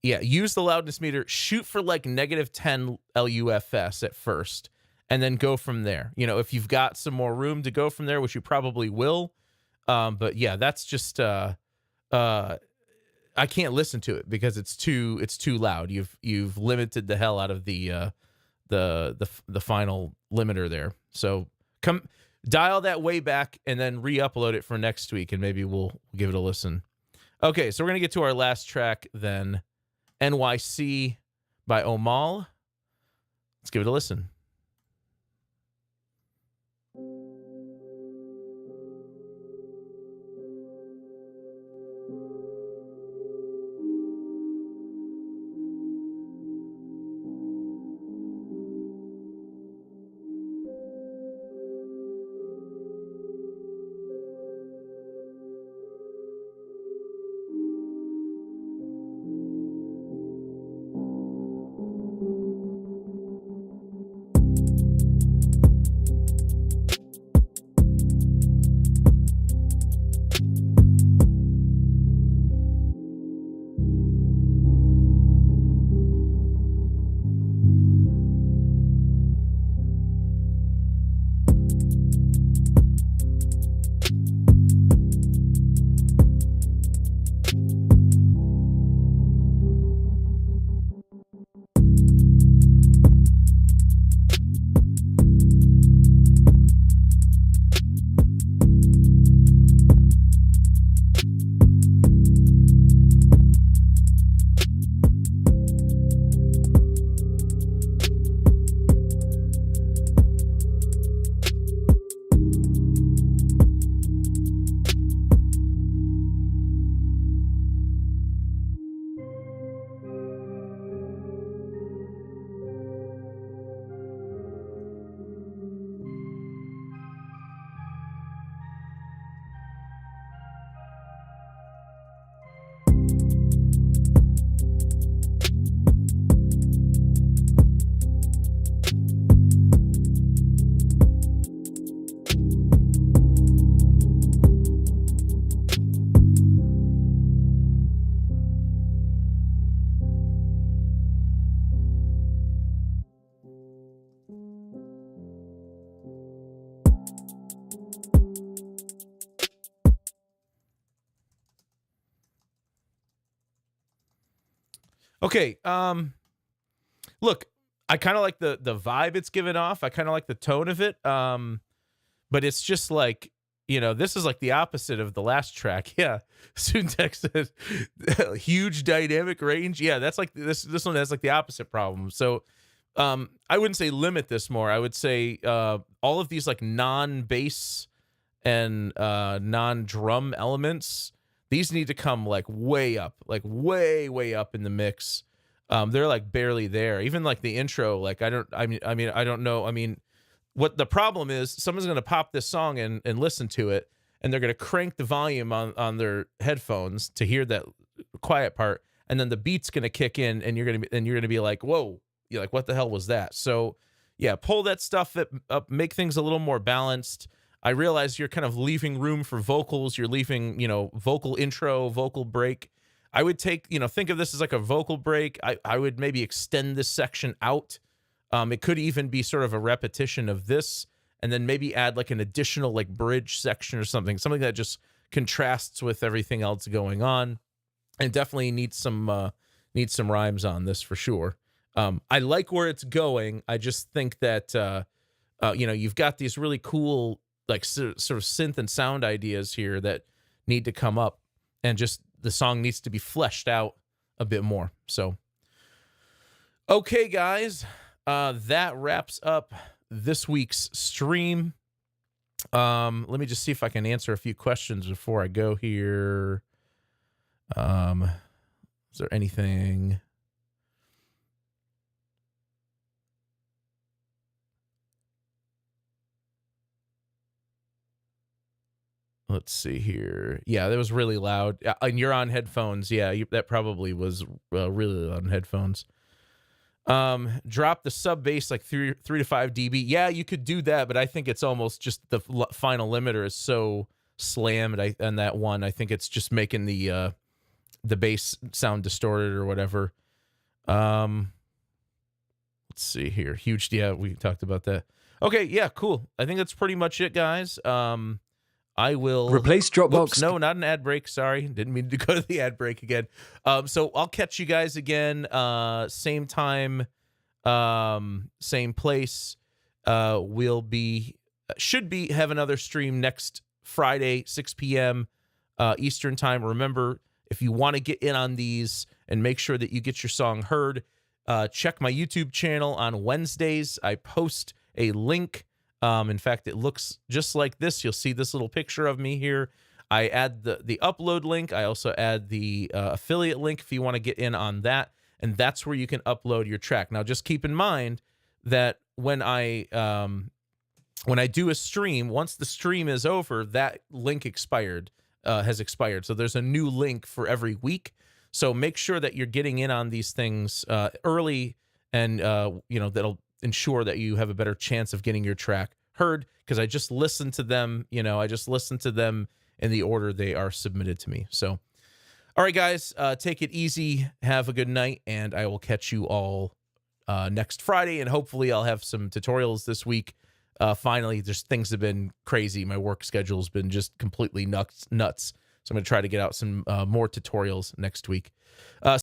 use the loudness meter, shoot for like -10 LUFS at first, and then go from there. If you've got some more room to go from there, which you probably will. But yeah, that's just I can't listen to it because it's too loud. You've limited the hell out of the final limiter there. So come dial that way back and then re-upload it for next week, and maybe we'll give it a listen. Okay, so we're going to get to our last track then, NYC by Omal. Let's give it a listen. Okay. Look, I kind of like the vibe it's given off. I kind of like the tone of it. But it's just like, this is like the opposite of the last track. Yeah. Soontek says huge dynamic range. Yeah, that's like this one has like the opposite problem. So I wouldn't say limit this more. I would say all of these like non-bass and non-drum elements, these need to come like way up, like way up in the mix. They're like barely there. Even like the intro, like I don't know. I mean, what the problem is, someone's going to pop this song and listen to it, and they're going to crank the volume on their headphones to hear that quiet part, and then the beat's going to kick in, and you're going to be like, whoa, you're like, what the hell was that? So yeah, pull that stuff up, make things a little more balanced. I realize you're kind of leaving room for vocals. You're leaving, vocal intro, vocal break. I would take, think of this as like a vocal break. I would maybe extend this section out. It could even be sort of a repetition of this, and then maybe add like an additional like bridge section or something that just contrasts with everything else going on. And definitely needs some rhymes on this for sure. I like where it's going. I just think that you've got these really cool like sort of synth and sound ideas here that need to come up, and just the song needs to be fleshed out a bit more. So, okay, guys, that wraps up this week's stream. Let me just see if I can answer a few questions before I go here. Is there anything? Let's see here. Yeah, that was really loud. And you're on headphones. Yeah, that probably was really loud on headphones. Drop the sub bass like 3 to 5 dB. Yeah, you could do that, but I think it's almost just the final limiter is so slammed. And that one, I think it's just making the bass sound distorted or whatever. Let's see here. Huge. Yeah, we talked about that. Okay, yeah, cool. I think that's pretty much it, guys. I will replace Dropbox. Oops, no, not an ad break. Sorry. Didn't mean to go to the ad break again. So I'll catch you guys again. Same time, same place. Should have another stream next Friday, 6 p.m. Eastern time. Remember, if you want to get in on these and make sure that you get your song heard, check my YouTube channel on Wednesdays. I post a link. In fact, it looks just like this. You'll see this little picture of me here. I add the upload link. I also add the affiliate link if you want to get in on that. And that's where you can upload your track. Now, just keep in mind that when I do a stream, once the stream is over, that link has expired. So there's a new link for every week. So make sure that you're getting in on these things early, and that'll ensure that you have a better chance of getting your track heard, because I just listened to them, in the order they are submitted to me. So, all right, guys, take it easy. Have a good night, and I will catch you all next Friday, and hopefully I'll have some tutorials this week. Finally, just things have been crazy. My work schedule's been just completely nuts. So I'm going to try to get out some more tutorials next week.